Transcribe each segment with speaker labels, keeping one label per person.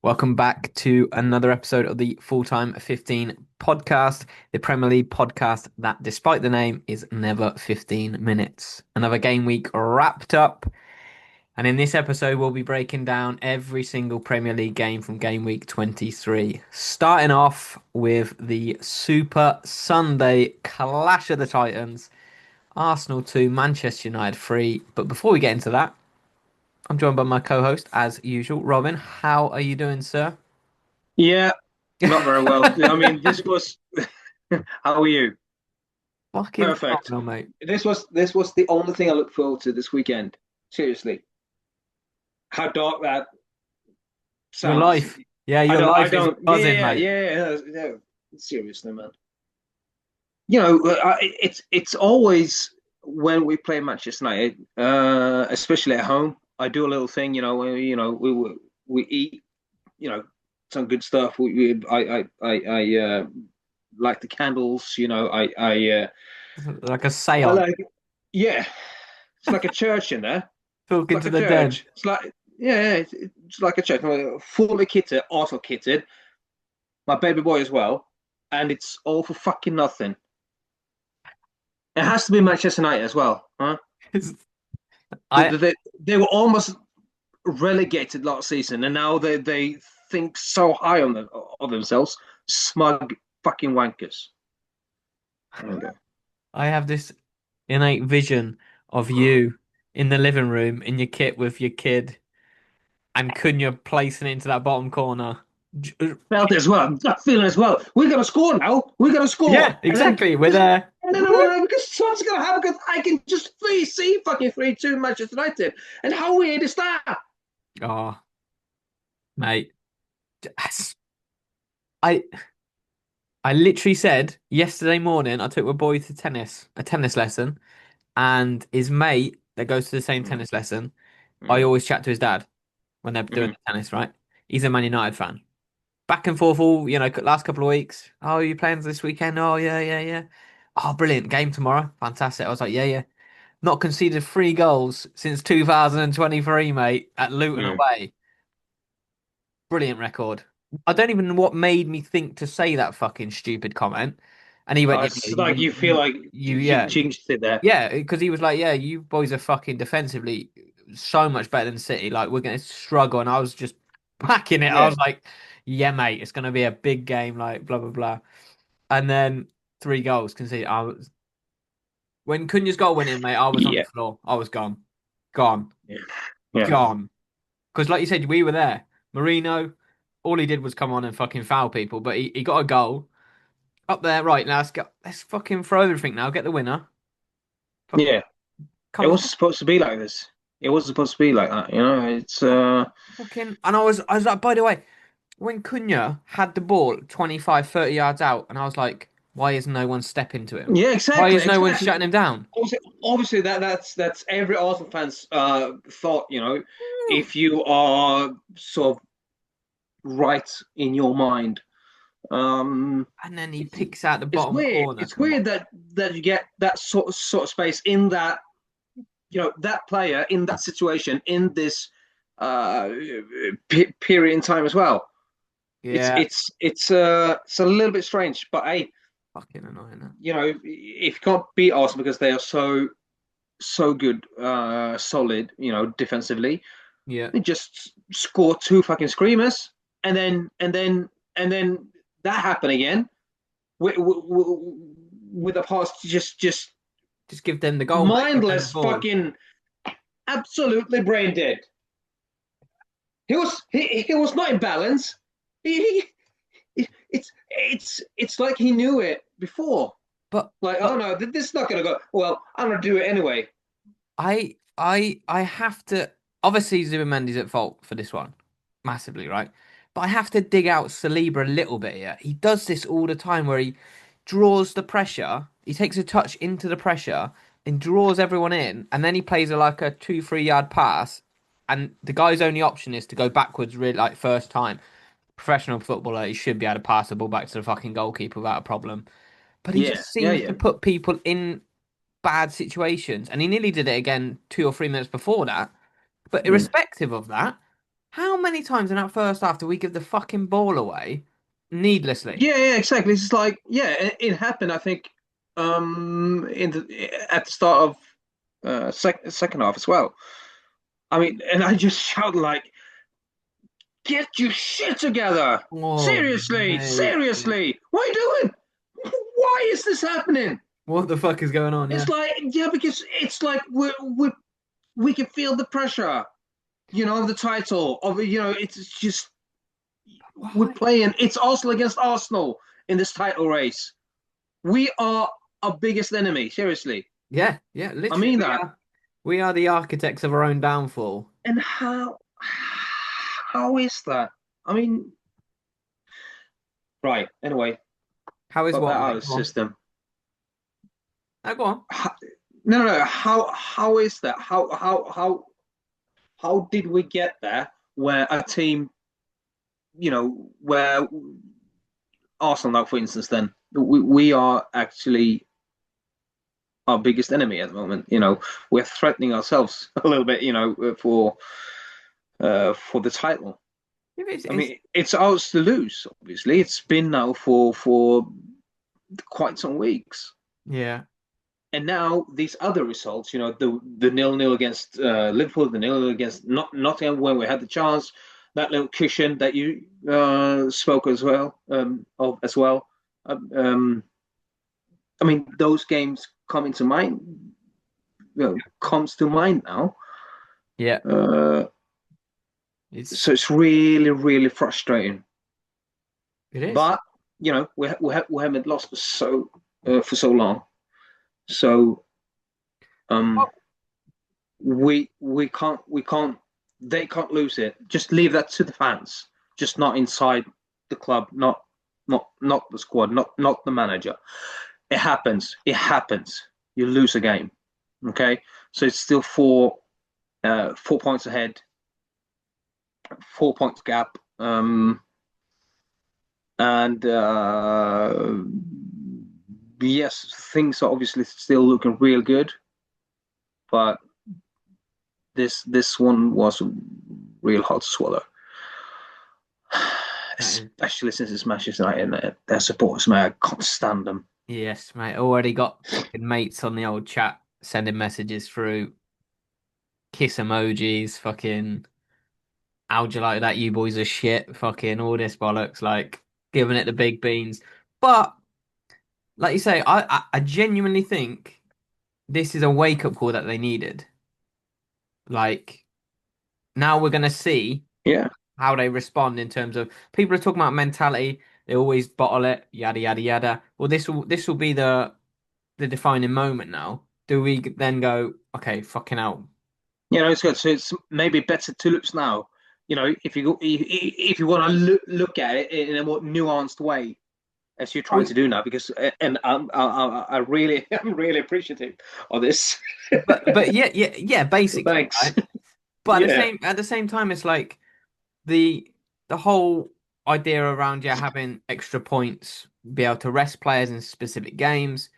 Speaker 1: Welcome back to another episode of the Full-Time 15 podcast, the Premier League podcast that, despite the name, is never 15 minutes. Another game week wrapped up. And in this episode, we'll be breaking down every single Premier League game from game week 23. Starting off with the Super Sunday clash of the Titans, Arsenal 2, Manchester United 3. But before we get into that, I'm joined by my co-host, as usual. Robin, how are you doing, sir?
Speaker 2: Yeah, not very well. I mean, this was. How are you?
Speaker 1: Fucking
Speaker 2: Perfect.
Speaker 1: phenomenal, mate.
Speaker 2: This was the only thing I look forward to this weekend. Seriously, how dark that
Speaker 1: Your
Speaker 2: sounds.
Speaker 1: life. Yeah,
Speaker 2: I
Speaker 1: your
Speaker 2: don't. I
Speaker 1: life is
Speaker 2: don't.
Speaker 1: buzzing,
Speaker 2: Yeah,
Speaker 1: mate.
Speaker 2: yeah, yeah. Yeah. Seriously, man. It's always when we play Manchester United, especially at home. I do a little thing. We eat. You know, some good stuff. I like the candles.
Speaker 1: Like a
Speaker 2: I
Speaker 1: seance.
Speaker 2: like, yeah, it's like a church in there. It's
Speaker 1: Talking
Speaker 2: like
Speaker 1: to
Speaker 2: a
Speaker 1: the dead.
Speaker 2: church. It's like, yeah, it's like a church. Fully kitted, auto kitted. My baby boy as well, and it's all for fucking nothing. It has to be Manchester United as well, huh? They,
Speaker 1: I
Speaker 2: they, they were almost relegated last season, and now they think so high of themselves. Smug fucking wankers. There you go.
Speaker 1: I have this innate vision of you in the living room in your kit with your kid and Cunha placing it into that bottom corner.
Speaker 2: Felt it as well. That feeling as well. We're gonna score now. We're gonna score,
Speaker 1: Yeah,
Speaker 2: and then
Speaker 1: exactly. We're
Speaker 2: just
Speaker 1: there.
Speaker 2: and then no, because something's gonna happen. Because I can just see fucking 3-2 Manchester United, and how weird is that?
Speaker 1: Oh, mate. I I literally said yesterday morning I took my boy to a tennis lesson, and his mate that goes to the same
Speaker 2: Mm,
Speaker 1: tennis lesson, I
Speaker 2: mm,
Speaker 1: always chat to his dad when they're doing
Speaker 2: mm.
Speaker 1: the tennis, right? He's a Man United fan. Back and forth all, last couple of weeks. Oh, are you playing this weekend? Oh, yeah, yeah, yeah. Oh, brilliant. Game tomorrow. Fantastic. I was like, yeah, yeah. Not conceded 3 goals since 2023, mate, at Luton
Speaker 2: Mm.
Speaker 1: away. Brilliant record. I don't even know what made me think to say that fucking stupid comment. And he went, yeah,
Speaker 2: It's like you feel like you've
Speaker 1: yeah.
Speaker 2: jinxed it there.
Speaker 1: Yeah, because he was like, "Yeah, you boys are fucking defensively so much better than City. Like, we're going to struggle." And I was just packing it. I
Speaker 2: Yeah,
Speaker 1: was like, "Yeah, mate, it's going to be a big game." Like, blah blah blah. And then 3 goals conceded. When Cunha's goal went in, mate, I was on the
Speaker 2: yeah,
Speaker 1: floor. I was gone, gone,
Speaker 2: yeah, yeah,
Speaker 1: gone. Because, like you said, we were there. Marino, all he did was come on and fucking foul people, but he got a goal up there. Right now, let's fucking throw everything now. Get the winner. Fuck,
Speaker 2: yeah. It
Speaker 1: come
Speaker 2: wasn't supposed to be like this. It wasn't supposed to be like that. It's
Speaker 1: fucking. And I was like, by the way. When Cunha had the ball 25, 30 yards out, and I was like, why is no one stepping to him?
Speaker 2: yeah,
Speaker 1: Why
Speaker 2: exactly,
Speaker 1: is no one
Speaker 2: exactly.
Speaker 1: shutting him down?
Speaker 2: Obviously, that's every Arsenal fan's thought. If you are sort of right in your mind.
Speaker 1: And then he
Speaker 2: It's
Speaker 1: picks out the
Speaker 2: it's
Speaker 1: bottom
Speaker 2: weird.
Speaker 1: corner.
Speaker 2: It's
Speaker 1: Come on.
Speaker 2: weird that you get that sort of space in that that player in that situation in this uh period in time as well.
Speaker 1: Yeah,
Speaker 2: It's a little bit strange, but hey,
Speaker 1: fucking annoying. That.
Speaker 2: if you can't beat Arsenal because they are so good, solid, defensively,
Speaker 1: Yeah.
Speaker 2: they just score two fucking screamers, and then that happened again with a pass just
Speaker 1: Just give them the goal, mate. Give them the
Speaker 2: mindless,
Speaker 1: ball.
Speaker 2: fucking absolutely brain dead. He was not in balance. It's like he knew it before.
Speaker 1: But
Speaker 2: Like, oh
Speaker 1: but
Speaker 2: no, this is not gonna go. Well, I'm gonna do it anyway.
Speaker 1: I have to, obviously Zubimendi's at fault for this one. Massively, right? But I have to dig out Saliba a little bit here. He does this all the time where he draws the pressure, he takes a touch into the pressure and draws everyone in, and then he plays like a 2, 3 yard pass, and the guy's only option is to go backwards really like first time. Professional footballer, he should be able to pass the ball back to the fucking goalkeeper without a problem. But he
Speaker 2: Yeah,
Speaker 1: just
Speaker 2: yeah,
Speaker 1: seems to
Speaker 2: yeah.
Speaker 1: put people in bad situations. And he nearly did it again 2 or 3 minutes before that. But
Speaker 2: Mm,
Speaker 1: irrespective of that, How many times in that first half do we give the fucking ball away needlessly?
Speaker 2: Yeah, yeah, exactly. It's like, yeah, it happened. I think in at the start of second half as well. I mean, and I just shout like, "Get your shit together!
Speaker 1: Oh,
Speaker 2: Seriously,
Speaker 1: mate. Yeah.
Speaker 2: seriously, what are you doing? Why is this happening?"
Speaker 1: What the fuck is going on?
Speaker 2: It's
Speaker 1: Yeah.
Speaker 2: like, yeah, because it's like we can feel the pressure, of the title of it's just we're
Speaker 1: Why?
Speaker 2: playing. It's Arsenal against Arsenal in this title race. We are our biggest enemy. Seriously,
Speaker 1: Yeah, yeah,
Speaker 2: I
Speaker 1: literally
Speaker 2: mean
Speaker 1: we
Speaker 2: that.
Speaker 1: are. We are the architects of our own downfall.
Speaker 2: And how is that? I mean, right. Anyway,
Speaker 1: How is
Speaker 2: got that
Speaker 1: what,
Speaker 2: out of
Speaker 1: mate?
Speaker 2: the
Speaker 1: Go on.
Speaker 2: system.
Speaker 1: Oh, go on.
Speaker 2: How, no, no, no. How is that? How did we get there? Where a team, where Arsenal now, for instance, then we are actually our biggest enemy at the moment. We're threatening ourselves a little bit. For the title.
Speaker 1: If
Speaker 2: I mean, it's ours to lose. Obviously, it's been now for quite some weeks.
Speaker 1: yeah,
Speaker 2: And now these other results, the 0-0 against Liverpool, the 0-0 against Nottingham when we had the chance, that little cushion that you spoke as well of as well. Um, um, I mean, those games come into mind, comes to mind now.
Speaker 1: yeah,
Speaker 2: Uh,
Speaker 1: it's
Speaker 2: so it's really, really frustrating.
Speaker 1: it is.
Speaker 2: But we haven't lost for so long, so um,
Speaker 1: Well,
Speaker 2: we can't they can't lose it. Just leave that to the fans. Just not inside the club, not the squad, not the manager. It happens. It happens. You lose a game. Okay, so it's still 4 points ahead, 4 points gap. And yes, things are obviously still looking real good, but this one was real hard to swallow.
Speaker 1: that is,
Speaker 2: Especially since it's Manchester United and their supporters, man, I can't stand them.
Speaker 1: yes, mate. Already got fucking mates on the old chat sending messages through, kiss emojis, fucking how'd you like that? You boys are shit, fucking all this bollocks, like giving it the big beans. But like you say, I genuinely think this is a wake up call that they needed. Like now we're gonna see
Speaker 2: Yeah,
Speaker 1: how they respond in terms of people are talking about mentality. They always bottle it, yada yada yada. Well, this will be the defining moment now. Do we then go, okay, fucking hell?
Speaker 2: it's good. So it's maybe better tulips now. If you want to look at it in a more nuanced way, as you're trying
Speaker 1: Well,
Speaker 2: to do now, because and I really I'm really appreciative of this.
Speaker 1: but yeah, yeah, yeah, basically,
Speaker 2: Thanks.
Speaker 1: right? But
Speaker 2: Yeah.
Speaker 1: at the same time, it's like the the whole idea around having extra points, be able to rest players in specific games.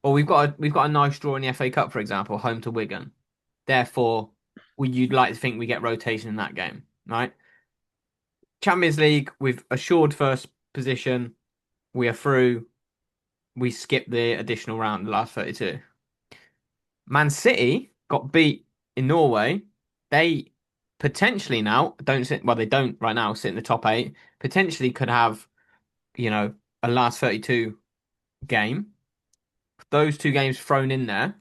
Speaker 1: Or we've got a nice draw in the FA Cup, for example, home to Wigan. Therefore, you'd like to think we get rotation in that game, right? Champions League, we've assured first position. We are through. We skip the additional round, the last 32. Man City got beat in Norway. They potentially now don't sit, well, they don't right now sit in the top eight. Potentially could have, a last 32 game. Those two games thrown in there.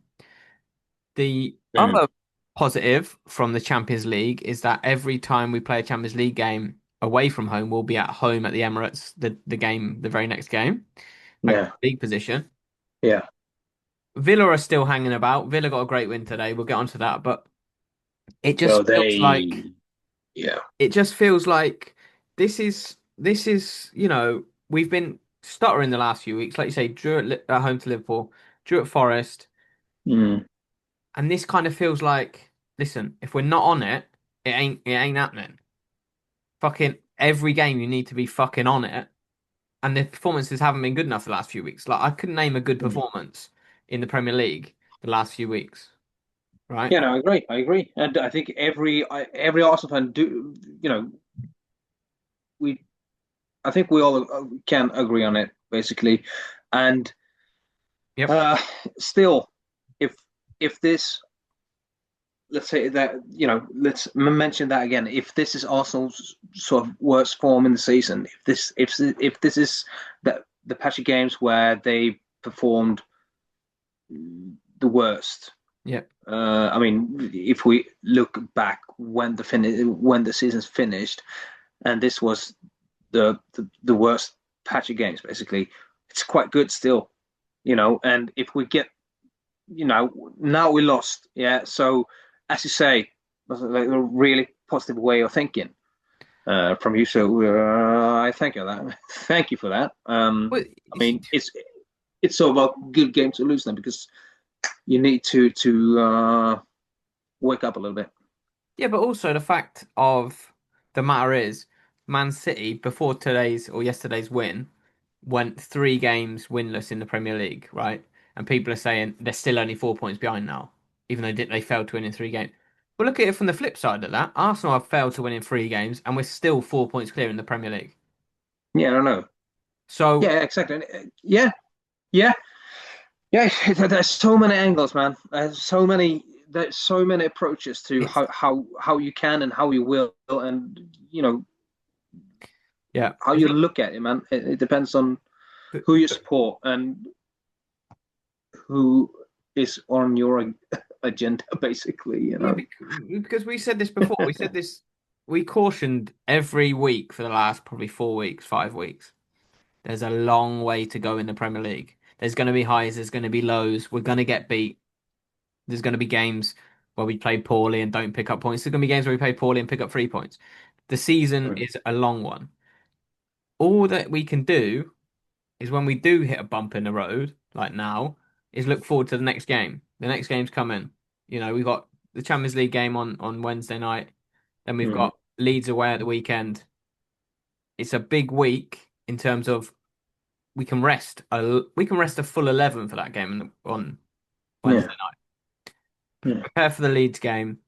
Speaker 1: The
Speaker 2: Mm.
Speaker 1: other positive from the Champions League is that every time we play a Champions League game away from home, we'll be at home at the Emirates, the very next game, back to
Speaker 2: Yeah.
Speaker 1: league position.
Speaker 2: Yeah.
Speaker 1: Villa are still hanging about. Villa got a great win today. We'll get onto that, but it
Speaker 2: Well,
Speaker 1: just feels like
Speaker 2: they. Yeah.
Speaker 1: it just feels like this is we've been stuttering the last few weeks. Like you say, drew at home to Liverpool, drew at Forest,
Speaker 2: Mm.
Speaker 1: and this kind of feels like, listen, if we're not on it, it ain't happening. Fucking every game you need to be fucking on it, and the performances haven't been good enough the last few weeks. Like I couldn't name a good
Speaker 2: Mm.
Speaker 1: performance in the Premier League the last few weeks, right?
Speaker 2: Yeah, no, I agree. I agree, and I think every Arsenal fan do. We I think we all can agree on it basically, and
Speaker 1: Yep.
Speaker 2: uh, still, if if this let's say that let's mention that again. If this is Arsenal's sort of worst form in the season, if this is the patch of games where they performed the worst.
Speaker 1: Yep.
Speaker 2: I mean, if we look back when the season's finished, and this was the worst patch of games, basically, it's quite good still, And if we get, now we lost, yeah. So as you say, that's like a really positive way of thinking from you. So I thank you for that. Thank you for that.
Speaker 1: Well,
Speaker 2: I mean, it's all about good games to lose then because you need to wake up a little bit.
Speaker 1: yeah, but also the fact of the matter is, Man City before today's or yesterday's win went 3 games winless in the Premier League, right? And people are saying they're still only 4 points behind now, even though they failed to win in 3 games. But look at it from the flip side of that. Arsenal have failed to win in 3 games, and we're still 4 points clear in the Premier League.
Speaker 2: Yeah, I don't know.
Speaker 1: So
Speaker 2: Yeah, exactly. Yeah, yeah, yeah. There's so many angles, man. There's so many approaches to
Speaker 1: it's
Speaker 2: how you can and how you will, and
Speaker 1: yeah,
Speaker 2: how you look at it, man. It depends on
Speaker 1: but,
Speaker 2: who you support and who is on your agenda, basically.
Speaker 1: yeah, because we said this before. We said this. We cautioned every week for the last probably 4 weeks, 5 weeks. There's a long way to go in the Premier League. There's going to be highs, there's going to be lows. We're going to get beat. There's going to be games where we play poorly and don't pick up points. There's going to be games where we play poorly and pick up 3 points. The season
Speaker 2: Mm.
Speaker 1: is a long one. All that we can do is when we do hit a bump in the road, like now, is look forward to the next game. The next game's coming. We've got the Champions League game on Wednesday night. Then we've
Speaker 2: Mm.
Speaker 1: got Leeds away at the weekend. It's a big week in terms of we can rest a full 11 for that game on
Speaker 2: Yeah,
Speaker 1: Wednesday night.
Speaker 2: yeah,
Speaker 1: Prepare for the Leeds game.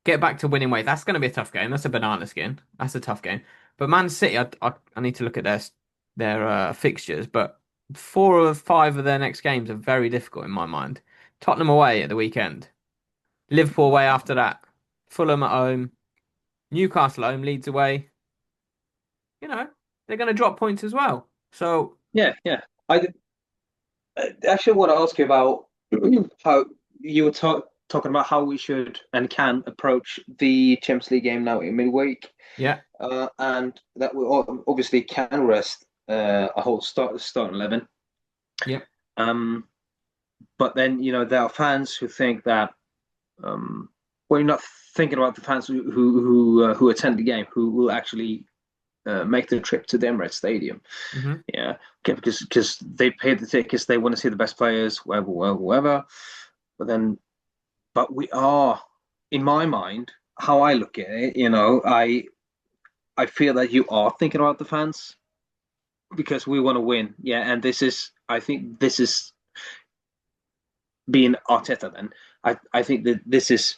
Speaker 1: Get back to winning ways. That's going to be a tough game. That's a banana skin. That's a tough game. But Man City, I need to look at their fixtures. But 4 or 5 of their next games are very difficult in my mind. Tottenham away at the weekend. Liverpool away after that. Fulham at home. Newcastle at home. Leeds away. You know they're going to drop points as well. So
Speaker 2: yeah, yeah. I actually want to ask you about how you were talking about how we should and can approach the Champions League game now in midweek,
Speaker 1: yeah,
Speaker 2: and that we obviously can rest a whole start 11.
Speaker 1: yeah,
Speaker 2: Um, but then there are fans who think that well, you're not thinking about the fans who attend the game, who will actually make the trip to the Emirates Stadium.
Speaker 1: hmm
Speaker 2: Yeah, okay, because they paid the tickets, they want to see the best players, whoever. But then, but we are, in my mind, how I look at it, I feel that you are thinking about the fans because we want to win. Yeah, and I think this is being Arteta. Then I think that this is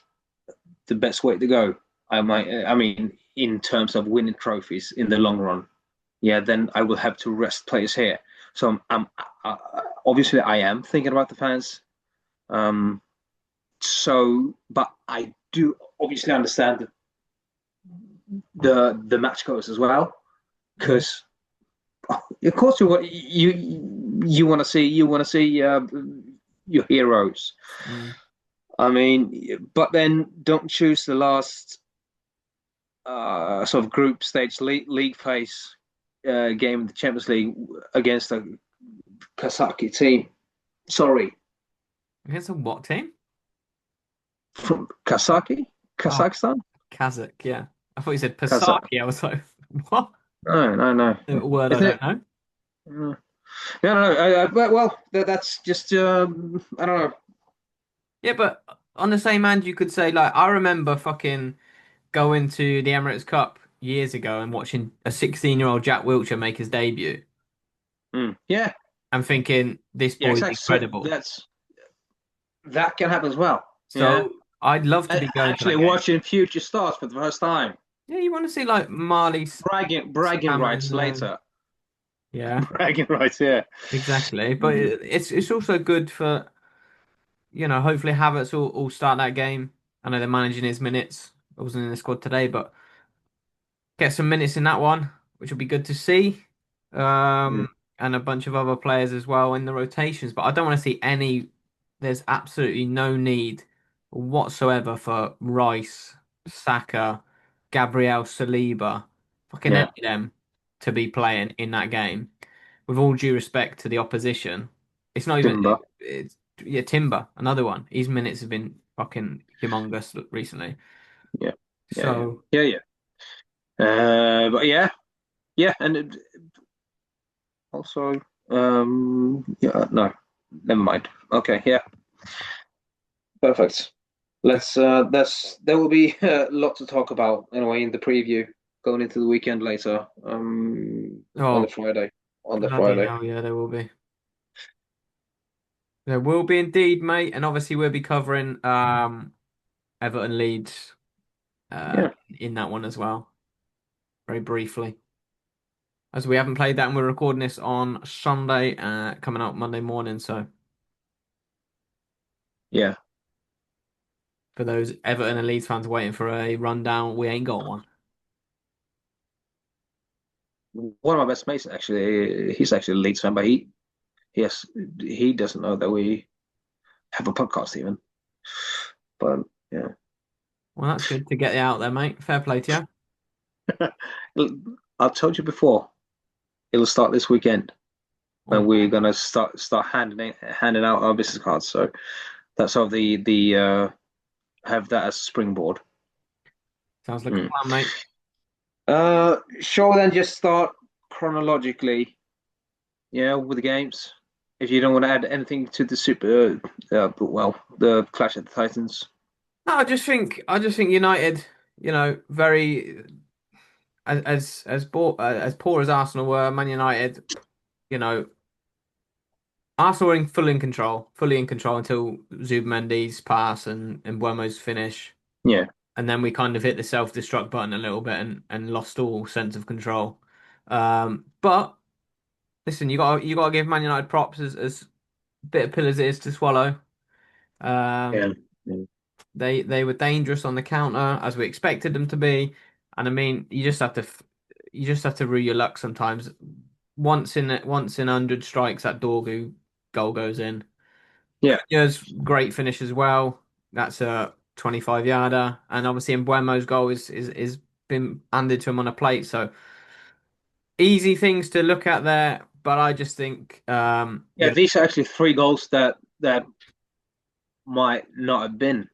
Speaker 2: the best way to go. I mean, in terms of winning trophies in the long run. Yeah, then I will have to rest players here. So obviously I am thinking about the fans. Um, but I do obviously understand the match goals as well
Speaker 1: yeah.
Speaker 2: because of course you want to see your heroes.
Speaker 1: Mm.
Speaker 2: I mean, but then don't choose the last sort of group stage league phase game of the Champions League against a Kazaki team. Sorry,
Speaker 1: Against a what team?
Speaker 2: from Kazaki,
Speaker 1: Oh,
Speaker 2: Kazakhstan,
Speaker 1: Kazakh. Yeah, I thought you said
Speaker 2: Kazakh.
Speaker 1: Pasaki. I was like, what?
Speaker 2: No, no, no.
Speaker 1: A word I
Speaker 2: Isn't
Speaker 1: don't
Speaker 2: it?
Speaker 1: know.
Speaker 2: No, no, no. Well, that's just I don't know.
Speaker 1: Yeah, but on the same hand, you could say like I remember fucking going to the Emirates Cup years ago and watching a 16-year-old Jack Wilshere make his debut
Speaker 2: Yeah,
Speaker 1: and thinking this
Speaker 2: yeah,
Speaker 1: boy's
Speaker 2: exactly. So
Speaker 1: incredible.
Speaker 2: that can happen as well. Yeah.
Speaker 1: So I'd love to be going to
Speaker 2: Actually,
Speaker 1: that game.
Speaker 2: watching future stars for the first time.
Speaker 1: Yeah, you want to see like Marley
Speaker 2: Bragging
Speaker 1: Salmon
Speaker 2: rights
Speaker 1: there.
Speaker 2: later.
Speaker 1: Yeah,
Speaker 2: Bragging rights, yeah.
Speaker 1: exactly. But it's also good for hopefully Havertz will start that game. I know they're managing his minutes. I wasn't in the squad today, but get some minutes in that one, which will be good to see.
Speaker 2: Mm.
Speaker 1: And a bunch of other players as well in the rotations. But I don't want to see any. There's absolutely no need whatsoever for Rice, Saka, Gabriel Saliba, fucking any
Speaker 2: Yeah.
Speaker 1: of them to be playing in that game. With all due respect to the opposition, it's not even.
Speaker 2: Timber.
Speaker 1: It's yeah, Timber, another one. His minutes have been fucking humongous recently.
Speaker 2: Yeah. Yeah, yeah.
Speaker 1: So.
Speaker 2: Yeah, yeah. But yeah, yeah, and also, yeah, no, never mind. Okay, yeah, perfect. There will be a lot to talk about anyway in the preview going into the weekend later. On the
Speaker 1: Oh,
Speaker 2: Friday, on the
Speaker 1: bloody
Speaker 2: Friday.
Speaker 1: hell, yeah, there will be. There will be indeed, mate. And obviously we'll be covering Everton Leeds
Speaker 2: Yeah,
Speaker 1: in that one as well, very briefly. As we haven't played that and we're recording this on Sunday, coming out Monday morning. So
Speaker 2: yeah.
Speaker 1: for those Everton and Leeds fans waiting for a rundown, we ain't got one.
Speaker 2: One of my best mates actually, he's actually a Leeds fan, but he has, he doesn't know that we have a podcast even. But yeah,
Speaker 1: Well, that's good to get you out there, mate. Fair play to you.
Speaker 2: I've told you before, it'll start this weekend when
Speaker 1: Oh,
Speaker 2: we're gonna start handing out our business cards. So that's how the have that as a springboard.
Speaker 1: sounds like a
Speaker 2: Mm.
Speaker 1: plan, mate.
Speaker 2: Shall we then just start chronologically? Yeah, with the games. If you don't want to add anything to the super, well, the Clash of the Titans.
Speaker 1: No, I just think United, very as poor as Arsenal were, Man United, you know, Arsenal were fully in control until Zubimendi's pass and Buemo's finish,
Speaker 2: Yeah,
Speaker 1: and then we kind of hit the self-destruct button a little bit and lost all sense of control. But listen, you got to give Man United props as bit of pill as it is to swallow.
Speaker 2: yeah,
Speaker 1: Um,
Speaker 2: yeah,
Speaker 1: they were dangerous on the counter as we expected them to be, and I mean you just have to rue your luck sometimes. Once in 100 strikes, that Dorgu goal goes in.
Speaker 2: yeah.
Speaker 1: Cunha's great finish as well. That's a 25-yarder, and obviously Mbuemo's goal is been handed to him on a plate. So easy things to look at there, but I just think
Speaker 2: Yeah, these are actually three goals that might not have been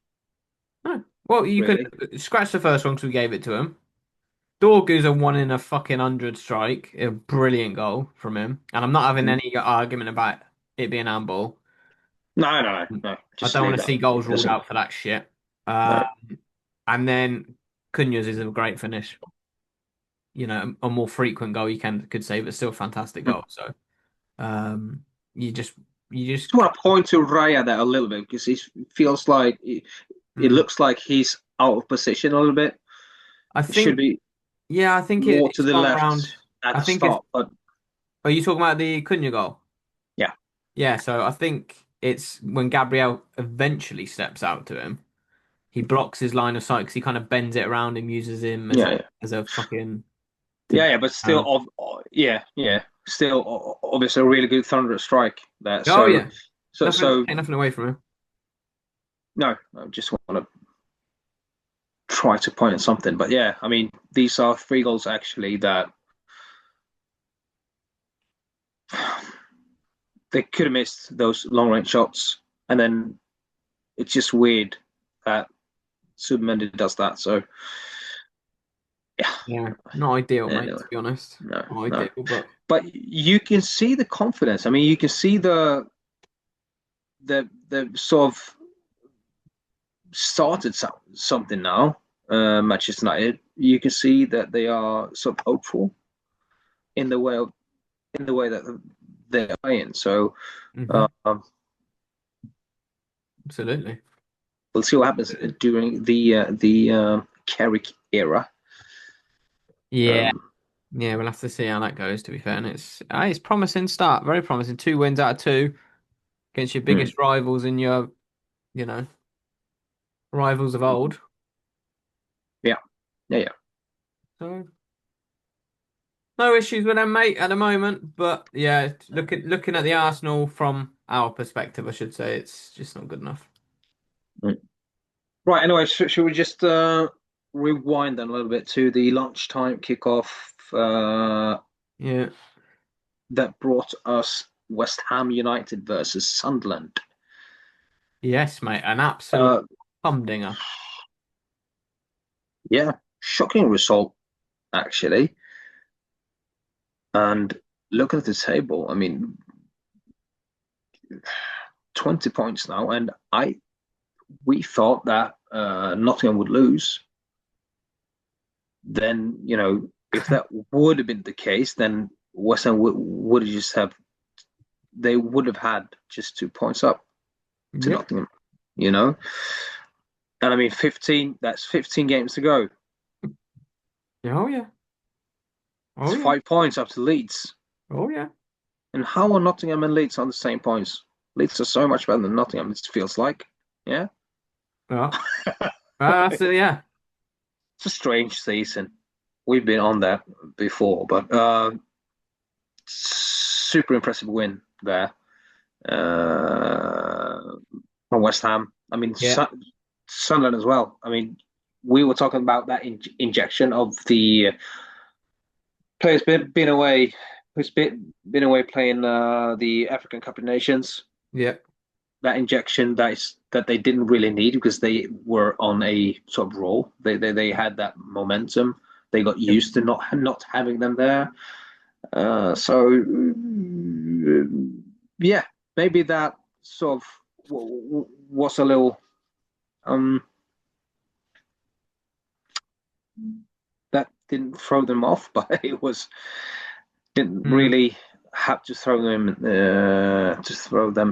Speaker 1: no. Well, you can
Speaker 2: really.
Speaker 1: scratch the first one because we gave it to him. Dorgu's a 1 in a fucking 100 strike, a brilliant goal from him, and I'm not having any argument about it being handball.
Speaker 2: No, no, no, no.
Speaker 1: I
Speaker 2: Just
Speaker 1: don't
Speaker 2: leave
Speaker 1: want to
Speaker 2: that.
Speaker 1: see goals
Speaker 2: It
Speaker 1: ruled
Speaker 2: doesn't.
Speaker 1: out for that shit.
Speaker 2: No.
Speaker 1: And then Cunha's is a great finish. A more frequent goal you could say, but still a fantastic
Speaker 2: Mm.
Speaker 1: goal. So um, you just you just
Speaker 2: Just want to point to Raya there a little bit because he feels like it
Speaker 1: mm.
Speaker 2: looks like he's out of position a little bit.
Speaker 1: I
Speaker 2: It should
Speaker 1: think
Speaker 2: be
Speaker 1: yeah, I think
Speaker 2: more to
Speaker 1: it's
Speaker 2: the
Speaker 1: gone
Speaker 2: left
Speaker 1: around.
Speaker 2: at
Speaker 1: I
Speaker 2: the
Speaker 1: think it's.
Speaker 2: start, but
Speaker 1: Are you talking about the Cunha goal?
Speaker 2: yeah,
Speaker 1: Yeah, so I think it's when Gabriel eventually steps out to him. He blocks his line of sight because he kind of bends it around and uses him as
Speaker 2: yeah,
Speaker 1: a
Speaker 2: yeah,
Speaker 1: as a fucking to.
Speaker 2: yeah, yeah. But still, yeah, yeah. Still, obviously, a really good thunderous strike there.
Speaker 1: Oh
Speaker 2: So,
Speaker 1: yeah,
Speaker 2: so,
Speaker 1: nothing
Speaker 2: so
Speaker 1: take nothing away from him.
Speaker 2: no, I just want to try to point at something. But yeah, I mean, these are three goals actually that they could have missed those long range shots, and then it's just weird that Superman does that. So yeah,
Speaker 1: Yeah, not ideal, mate.
Speaker 2: anyway,
Speaker 1: To be honest,
Speaker 2: no,
Speaker 1: not
Speaker 2: no.
Speaker 1: ideal. But
Speaker 2: But you can see the confidence. I mean, you can see the sort of started something now. Manchester United. You can see that they are sort of hopeful in the way of, in the way that they're playing. So
Speaker 1: hmm
Speaker 2: um,
Speaker 1: absolutely.
Speaker 2: we'll see what happens during the Carrick era.
Speaker 1: Yeah,
Speaker 2: Um,
Speaker 1: yeah, we'll have to see how that goes. To be fair, and it's promising start, very promising. 2 wins out of two against your
Speaker 2: mm,
Speaker 1: biggest rivals in your, you know, rivals of old.
Speaker 2: yeah, yeah, yeah.
Speaker 1: So no issues with them, mate, at the moment. But yeah, looking at the Arsenal from our perspective, I should say it's just not good enough.
Speaker 2: Mm. Right. Anyway, should we just rewind then a little bit to the lunchtime kickoff
Speaker 1: Yeah.
Speaker 2: that brought us West Ham United versus Sunderland?
Speaker 1: Yes, mate, an absolute
Speaker 2: Uh,
Speaker 1: humdinger.
Speaker 2: yeah, shocking result actually. And looking at the table, I mean, 20 points now, and I we thought that Nottingham would lose. Then if that would have been the case, then West Ham would have just have they would have had just 2 points up to
Speaker 1: Yep.
Speaker 2: Nottingham. You know, and I mean, 15. That's 15 games to go.
Speaker 1: Oh yeah.
Speaker 2: It's
Speaker 1: Oh yeah.
Speaker 2: 5 points up to Leeds.
Speaker 1: Oh yeah.
Speaker 2: And how are Nottingham and Leeds on the same points? Leeds are so much better than Nottingham. It feels like, yeah.
Speaker 1: Yeah. That's it. Yeah.
Speaker 2: It's a strange season. We've been on that before, but super impressive win there uh, from West Ham. I mean,
Speaker 1: Yeah.
Speaker 2: Sunderland as well. I mean, we were talking about that injection of the players been away, who's been away playing the African Cup of Nations.
Speaker 1: Yeah.
Speaker 2: That injection that they didn't really need because they were on a sort of roll. They had that momentum. They got
Speaker 1: Yep.
Speaker 2: used to not having them there. So yeah, maybe that sort of was a little um that didn't throw them off, but it was didn't
Speaker 1: Mm.
Speaker 2: really have to throw them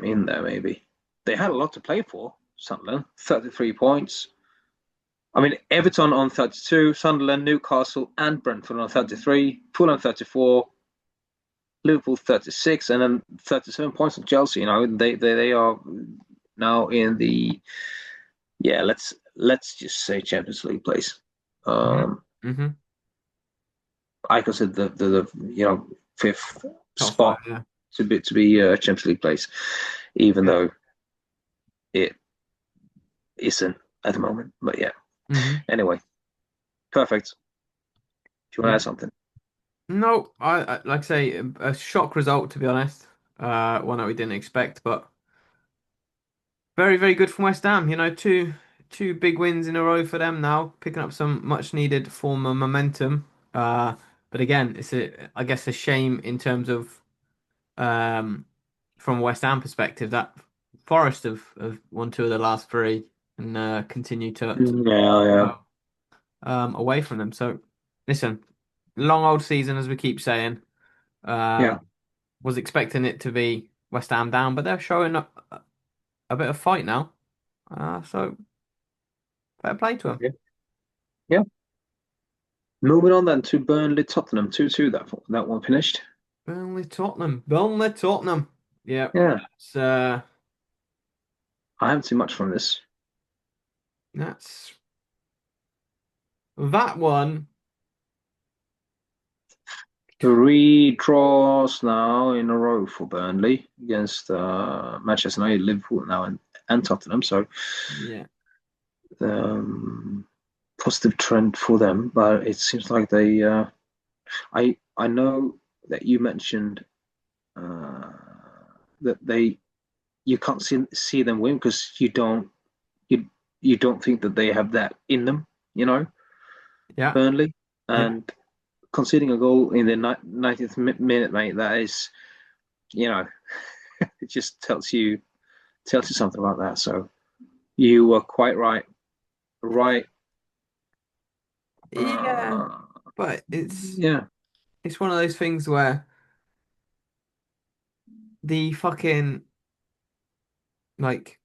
Speaker 2: in there. Maybe they had a lot to play for. Sunderland, 33 points. I mean, Everton on 32, Sunderland, Newcastle, and Brentford on 33, Fulham 34, Liverpool 36, and then 37 points on Chelsea. They are now in the yeah. Let's just say Champions League place.
Speaker 1: Yeah.
Speaker 2: Um,
Speaker 1: Mm-hmm.
Speaker 2: I consider the fifth
Speaker 1: Top five.
Speaker 2: spot
Speaker 1: Yeah.
Speaker 2: to be Champions League place, even
Speaker 1: Yeah.
Speaker 2: though it isn't at the moment. But yeah.
Speaker 1: Mm-hmm.
Speaker 2: Anyway, perfect. Do you want to
Speaker 1: Yeah.
Speaker 2: add something?
Speaker 1: No, I like I say a shock result to be honest. One that we didn't expect, but very, very good from West Ham. Two big wins in a row for them now, picking up some much needed form of momentum. But again, I guess a shame in terms of um from a West Ham perspective that Forest have won two of the last three and continue to
Speaker 2: Yeah, yeah,
Speaker 1: go away from them. So listen, long old season as we keep saying.
Speaker 2: yeah.
Speaker 1: Was expecting it to be West Ham down, but they're showing a bit of fight now. So fair play to them.
Speaker 2: Okay. Yeah. Moving on then to Burnley Tottenham 2-2 that one finished.
Speaker 1: Burnley Tottenham. Burnley Tottenham. Yeah,
Speaker 2: Yeah.
Speaker 1: that's
Speaker 2: I haven't seen much from this.
Speaker 1: that's that one.
Speaker 2: 3 draws now in a row for Burnley against Manchester United, Liverpool now and Tottenham. So
Speaker 1: Yeah,
Speaker 2: um, positive trend for them, but it seems like they. I know that you mentioned uh, that you can't see them win because you you don't think that they have that in them. You know,
Speaker 1: yeah,
Speaker 2: Burnley
Speaker 1: yeah.
Speaker 2: and conceding a goal in the 90th minute, mate. That is, you know, it just tells you something about that. So you were quite right. Right.
Speaker 1: Yeah,
Speaker 2: Uh,
Speaker 1: but
Speaker 2: yeah.
Speaker 1: it's one of those things where the fucking like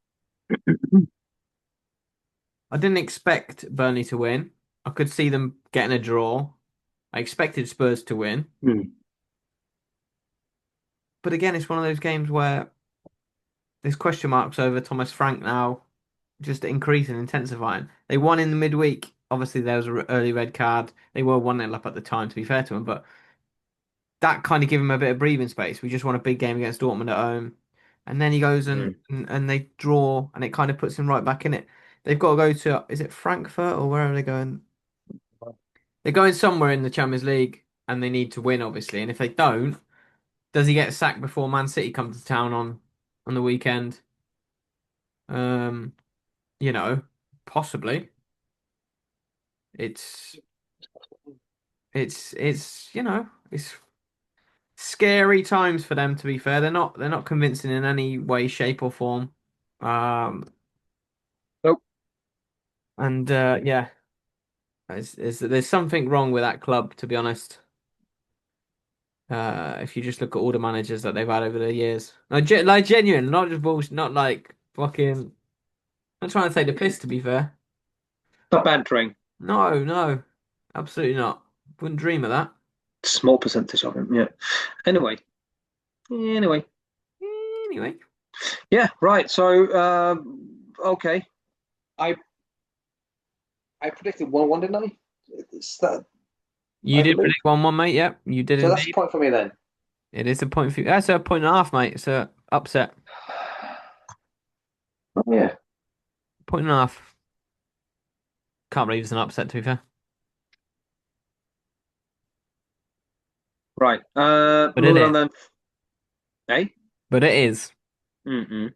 Speaker 1: I didn't expect Burnley to win. I could see them getting a draw. I expected Spurs to win.
Speaker 2: Hmm.
Speaker 1: But again, it's one of those games where there's question marks over Thomas Frank now, just increasing, intensifying. They won in the midweek. Obviously, there was an early red card. They were 1-0 up at the time, to be fair to them, but that kind of gave him a bit of breathing space. We just won a big game against Dortmund at home. And then he goes
Speaker 2: Hmm.
Speaker 1: and they draw, and it kind of puts him right back in it. They've got to go to, is it Frankfurt or where are they going? They're going somewhere in the Champions League, and they need to win, obviously. And if they don't, does he get sacked before Man City come to town on the weekend? Um, you know, possibly. It's it's scary times for them, to be fair. They're not convincing in any way, shape, or form. Um,
Speaker 2: Nope.
Speaker 1: and yeah, there's something wrong with that club, to be honest. If you just look at all the managers that they've had over the years, like genuine, not just bullshit, not like fucking. I'm trying to take the piss, to be fair.
Speaker 2: Not bantering.
Speaker 1: No, no, absolutely not. Wouldn't dream of that.
Speaker 2: Small percentage of him. Yeah. Anyway. Anyway.
Speaker 1: Anyway,
Speaker 2: Yeah. Right. So, okay. I I predicted 1-1, didn't I? It's that
Speaker 1: you
Speaker 2: I
Speaker 1: did
Speaker 2: believe.
Speaker 1: predict 1-1, mate. Yep, you did
Speaker 2: So that's a
Speaker 1: indeed.
Speaker 2: point for me then.
Speaker 1: It is a point for you. That's a point and a half, mate. It's a upset.
Speaker 2: Oh, yeah.
Speaker 1: Point and a half. Can't believe it's an upset, to be fair.
Speaker 2: Right.
Speaker 1: But it
Speaker 2: Moving
Speaker 1: is.
Speaker 2: on then. Hey.
Speaker 1: But it is.
Speaker 2: Mm-mm.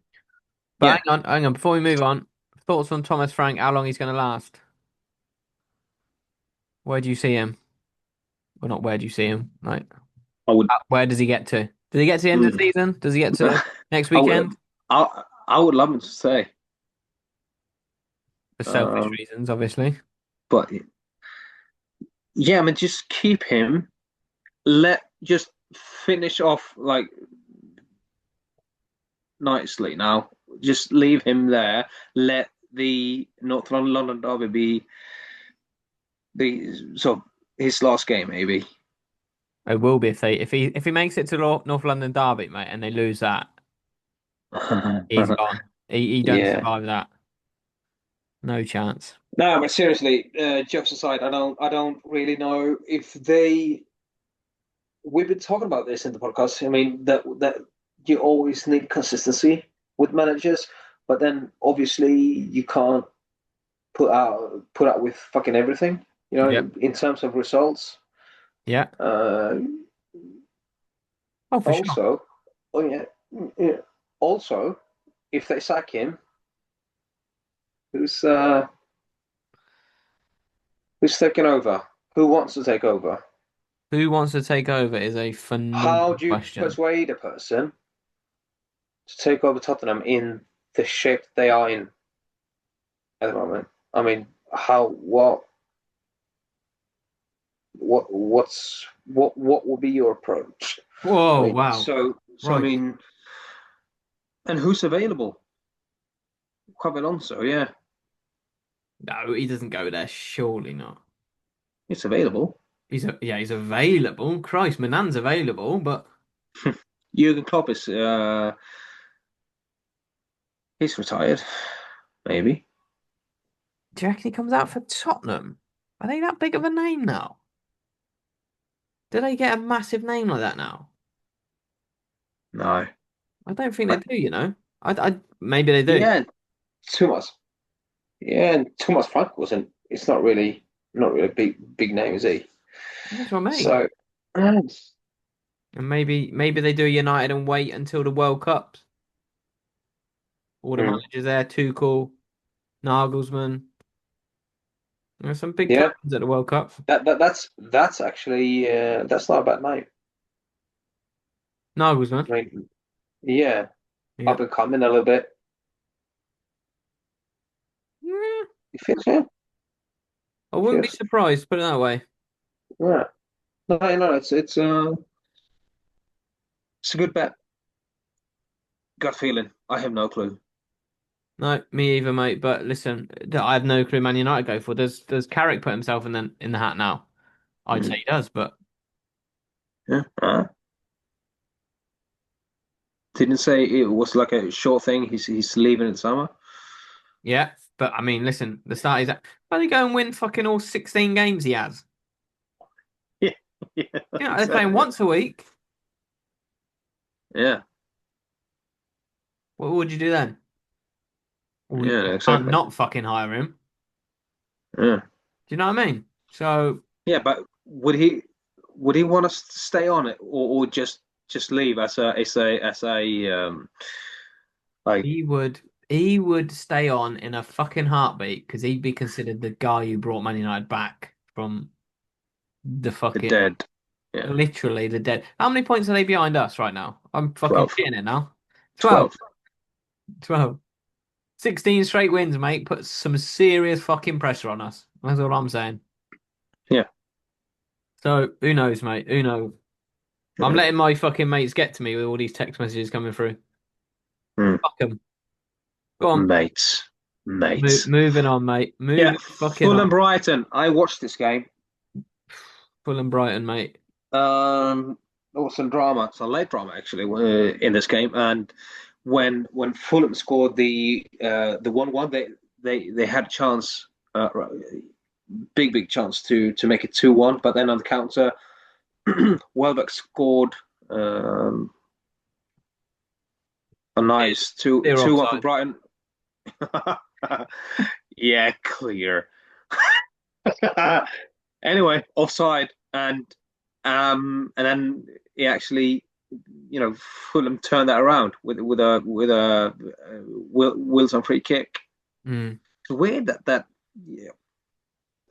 Speaker 1: But
Speaker 2: Yeah.
Speaker 1: hang on, hang on. Before we move on, thoughts on Thomas Frank, how long he's going to last? Where do you see him? Well, not where do you see him? Like,
Speaker 2: I would.
Speaker 1: where does he get to? Does he get to the end of the
Speaker 2: Mm.
Speaker 1: season? Does he get to next
Speaker 2: I would.
Speaker 1: weekend?
Speaker 2: I would love him to say.
Speaker 1: For selfish
Speaker 2: Um,
Speaker 1: reasons, obviously.
Speaker 2: but yeah, I mean, just keep him. Let just finish off like nicely now. Just leave him there. Let the North London derby be the so his last game maybe.
Speaker 1: It will be if he makes it to North London Derby, mate, and they lose that, he's gone. He don't
Speaker 2: Yeah.
Speaker 1: survive that. No chance.
Speaker 2: No, but seriously, jokes aside, I don't really know if they. We've been talking about this in the podcast. I mean that you always need consistency with managers, but then obviously you can't put out with fucking everything.
Speaker 1: Yep.
Speaker 2: In terms of results.
Speaker 1: Yeah.
Speaker 2: Uh,
Speaker 1: Oh, for sure.
Speaker 2: Also, oh yeah, yeah. Also, if they sack him, who's uh, who's taking over? Who wants to take over?
Speaker 1: Who wants to take over is a
Speaker 2: How
Speaker 1: phenomenal
Speaker 2: do you
Speaker 1: question.
Speaker 2: persuade a person to take over Tottenham in the shape they are in at the moment? I mean, how what will be your approach? I
Speaker 1: Whoa,
Speaker 2: mean,
Speaker 1: wow.
Speaker 2: so I
Speaker 1: Right.
Speaker 2: mean, and who's available? Quite Alonso, yeah,
Speaker 1: No, he doesn't go there. Surely not.
Speaker 2: it's available.
Speaker 1: He's available. Christ, Manan's available, but
Speaker 2: Jurgen Klopp is he's retired, maybe.
Speaker 1: do you reckon he comes out for Tottenham? Are they that big of a name now? Do they get a massive name like that now?
Speaker 2: No.
Speaker 1: I don't think they
Speaker 2: But
Speaker 1: do, you know. Maybe they do.
Speaker 2: yeah, Thomas. Yeah, and Thomas Frank wasn't. It's not really a big name, is he?
Speaker 1: That's what I mean.
Speaker 2: So um,
Speaker 1: And maybe they do United and wait until the World Cup. All the
Speaker 2: mm,
Speaker 1: managers there, Tuchel, Nagelsmann. There's some big
Speaker 2: yeah,
Speaker 1: captains at the World Cup.
Speaker 2: that's actually that's not a bad name.
Speaker 1: Nagelsmann.
Speaker 2: I mean, yeah,
Speaker 1: Yeah.
Speaker 2: up and coming a little bit.
Speaker 1: Yeah.
Speaker 2: It feels yeah,
Speaker 1: I
Speaker 2: it
Speaker 1: wouldn't be
Speaker 2: feels
Speaker 1: surprised, put it that way.
Speaker 2: yeah. No, no, it's a good bet. Gut feeling. I have no clue.
Speaker 1: No, me either, mate. But listen, I have no clue Man United go for. Does Carrick put himself in the hat now? I'd say
Speaker 2: Mm,
Speaker 1: he does, but
Speaker 2: yeah. Didn't say it was like a short thing. He's leaving in the summer.
Speaker 1: yeah. But I mean, listen, the start is that. Why don't he go and win fucking all 16 games he has?
Speaker 2: Yeah, yeah,
Speaker 1: You know, they're playing
Speaker 2: exactly.
Speaker 1: once a week.
Speaker 2: Yeah,
Speaker 1: What would you do then? Well, you
Speaker 2: yeah,
Speaker 1: can't
Speaker 2: exactly.
Speaker 1: not fucking hire him.
Speaker 2: Yeah,
Speaker 1: Do you know what I mean? So
Speaker 2: yeah. But would he want us to stay on it or just leave as a like
Speaker 1: he would stay on in a fucking heartbeat because he'd be considered the guy who brought Man United back from the
Speaker 2: the
Speaker 1: fucking
Speaker 2: dead? Yeah,
Speaker 1: literally the dead. How many points are they behind us right now? I'm fucking
Speaker 2: 12,
Speaker 1: shitting it now. 12.
Speaker 2: 12.
Speaker 1: 12. 16 straight wins, mate. Puts some serious fucking pressure on us. That's all I'm saying.
Speaker 2: Yeah,
Speaker 1: So who knows, mate? Who knows? I'm
Speaker 2: yeah.
Speaker 1: letting my fucking mates get to me with all these text messages coming through.
Speaker 2: Mm.
Speaker 1: Fuck them. Go on.
Speaker 2: Mates, mates.
Speaker 1: Moving on, mate.
Speaker 2: Yeah,
Speaker 1: Moving fucking
Speaker 2: Fulham
Speaker 1: on.
Speaker 2: Brighton. I watched this game.
Speaker 1: Fulham Brighton, mate.
Speaker 2: There was some drama, some late drama actually, in this game. And when Fulham scored the 1-1, they had a chance, big chance to make it 2-1. But then on the counter, Welbeck scored um, a nice two
Speaker 1: They're
Speaker 2: two one for
Speaker 1: offside.
Speaker 2: Brighton. Yeah, clear. Anyway, offside, and then he actually, Fulham turned that around with a Wilson free kick.
Speaker 1: Mm.
Speaker 2: It's weird that yeah,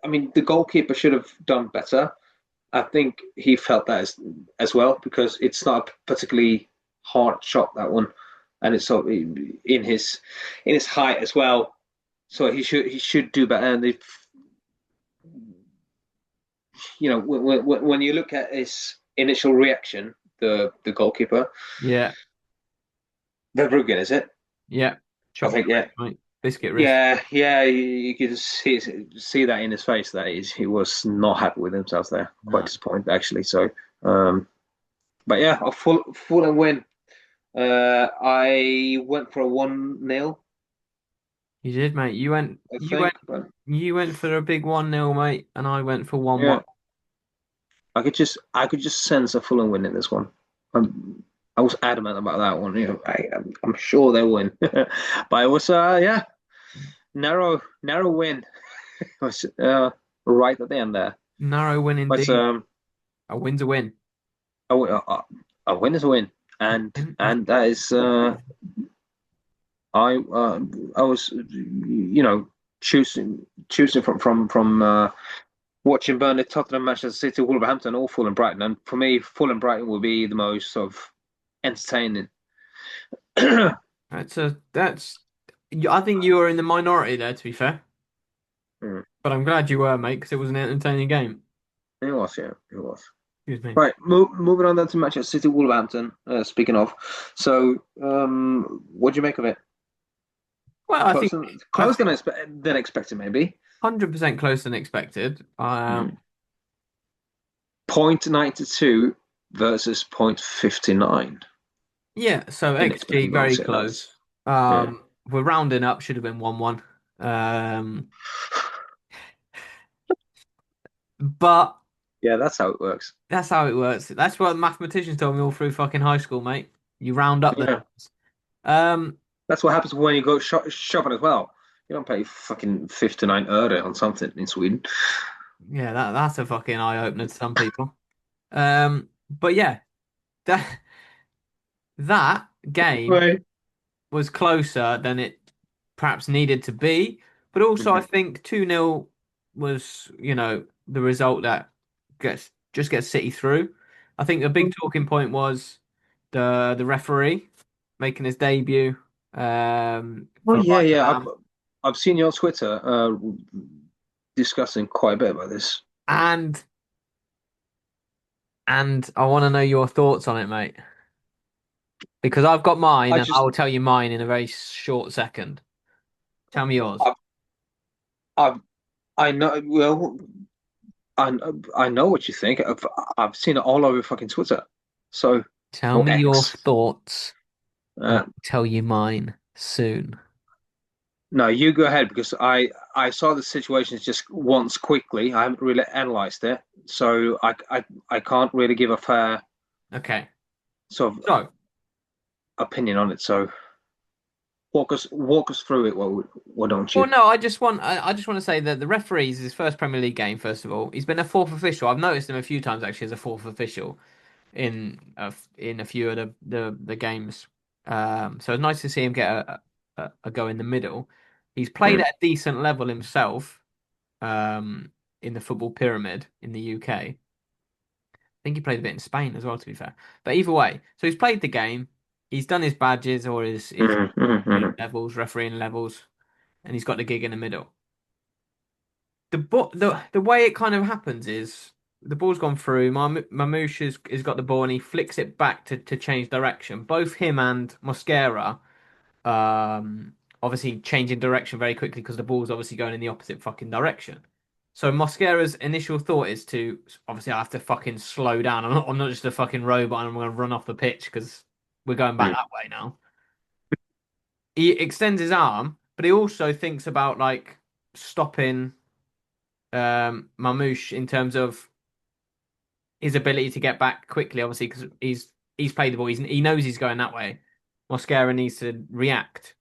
Speaker 2: I mean the goalkeeper should have done better. I think he felt that as well because it's not a particularly hard shot, that one, and it's sort of in his height as well. So he should do better. And if when you look at his initial reaction, the goalkeeper,
Speaker 1: Yeah.
Speaker 2: Verbruggen, is it?
Speaker 1: Yeah.
Speaker 2: I
Speaker 1: Chocolate
Speaker 2: think, yeah,
Speaker 1: wrist, mate. Biscuit wrist.
Speaker 2: yeah. You could see that in his face that he was not happy with himself there. Quite
Speaker 1: No.
Speaker 2: disappointed actually. So, um, but yeah, a full and win. I went for a 1-0,
Speaker 1: You did, mate. You went
Speaker 2: I
Speaker 1: you went
Speaker 2: think, but
Speaker 1: you went for a big 1-0, mate, and I went for 1-1.
Speaker 2: yeah, I could just sense a full and win in this one. I was adamant about that one. I'm sure they'll win, but it was yeah, narrow win. It was right at the end there.
Speaker 1: Narrow win
Speaker 2: But
Speaker 1: indeed. A win's a win.
Speaker 2: a win is a win, and
Speaker 1: Win is
Speaker 2: and that is I was choosing from watching Burnley, Tottenham, Manchester City, Wolverhampton, all Fulham, Brighton, and for me, Fulham, Brighton will be the most sort of entertaining. It
Speaker 1: that's I think you were in the minority there, to be fair. But I'm glad you were, mate, because it was an entertaining game.
Speaker 2: was, yeah, it was.
Speaker 1: Excuse me.
Speaker 2: Right, moving on then to Manchester City, Wolverhampton. Speaking of, so what do you make of it?
Speaker 1: Well, I think I
Speaker 2: Closer
Speaker 1: think
Speaker 2: than expected, maybe.
Speaker 1: 100% closer than expected.
Speaker 2: Mm. Point 92 versus point 59
Speaker 1: Yeah, so
Speaker 2: in
Speaker 1: XG
Speaker 2: expected
Speaker 1: very
Speaker 2: goals. Yeah,
Speaker 1: close.
Speaker 2: yeah.
Speaker 1: We're rounding up, should have been 1-1. Um, but
Speaker 2: Yeah, that's how it works.
Speaker 1: that's how it works. That's what the mathematicians told me all through fucking high school, mate. You round up the
Speaker 2: Yeah,
Speaker 1: numbers. Um,
Speaker 2: that's what happens when you go shopping as well. You don't pay fucking 59 öre on something in Sweden.
Speaker 1: yeah, that's a fucking eye opener to some people. But yeah, that that game
Speaker 2: Right.
Speaker 1: was closer than it perhaps needed to be. But also, I
Speaker 2: Mhm.
Speaker 1: think 2-0 was, the result that gets City through. I think the big talking point was the referee making his debut
Speaker 2: Oh
Speaker 1: for
Speaker 2: yeah,
Speaker 1: Right
Speaker 2: yeah. I've
Speaker 1: Hallam.
Speaker 2: I've seen you on Twitter discussing quite a bit about this.
Speaker 1: And I want to know your thoughts on it, mate. Because I've got mine
Speaker 2: I
Speaker 1: and I
Speaker 2: just
Speaker 1: will tell you mine in a very short second. Tell me yours.
Speaker 2: I I I know well I I know what you think. I've seen it all over fucking Twitter. So
Speaker 1: Tell
Speaker 2: or
Speaker 1: me your
Speaker 2: X.
Speaker 1: thoughts, and
Speaker 2: Uh,
Speaker 1: I'll tell you mine soon.
Speaker 2: no, you go ahead because I saw the situations just once quickly. I haven't really analyzed it, so I can't really give a fair
Speaker 1: Okay.
Speaker 2: sort of
Speaker 1: So,
Speaker 2: opinion on it. So walk us through it. Well, why don't
Speaker 1: well,
Speaker 2: you?
Speaker 1: no, I just want to say that the referee's his first Premier League game. First of all, he's been a fourth official. I've noticed him a few times actually as a fourth official in a few of the games. So it's nice to see him get a go in the middle. He's played
Speaker 2: Mm,
Speaker 1: at a decent level himself in the football pyramid in the UK. I think he played a bit in Spain as well, to be fair. But either way, so he's played the game. He's done his badges or his levels, refereeing levels, and he's got the gig in the middle. The way it kind of happens is the ball's gone through. Mamouche has got the ball and he flicks it back to change direction. Both him and Mosquera obviously changing direction very quickly because the ball's obviously going in the opposite fucking direction. So Mosquera's initial thought is to obviously I have to fucking slow down. I'm not just a fucking robot and I'm going to run off the pitch because we're going back
Speaker 2: mm,
Speaker 1: that way now. He extends his arm, but he also thinks about like stopping Mamouche in terms of his ability to get back quickly, obviously, because he's played the ball. He knows he's going that way. Mosquera needs to react,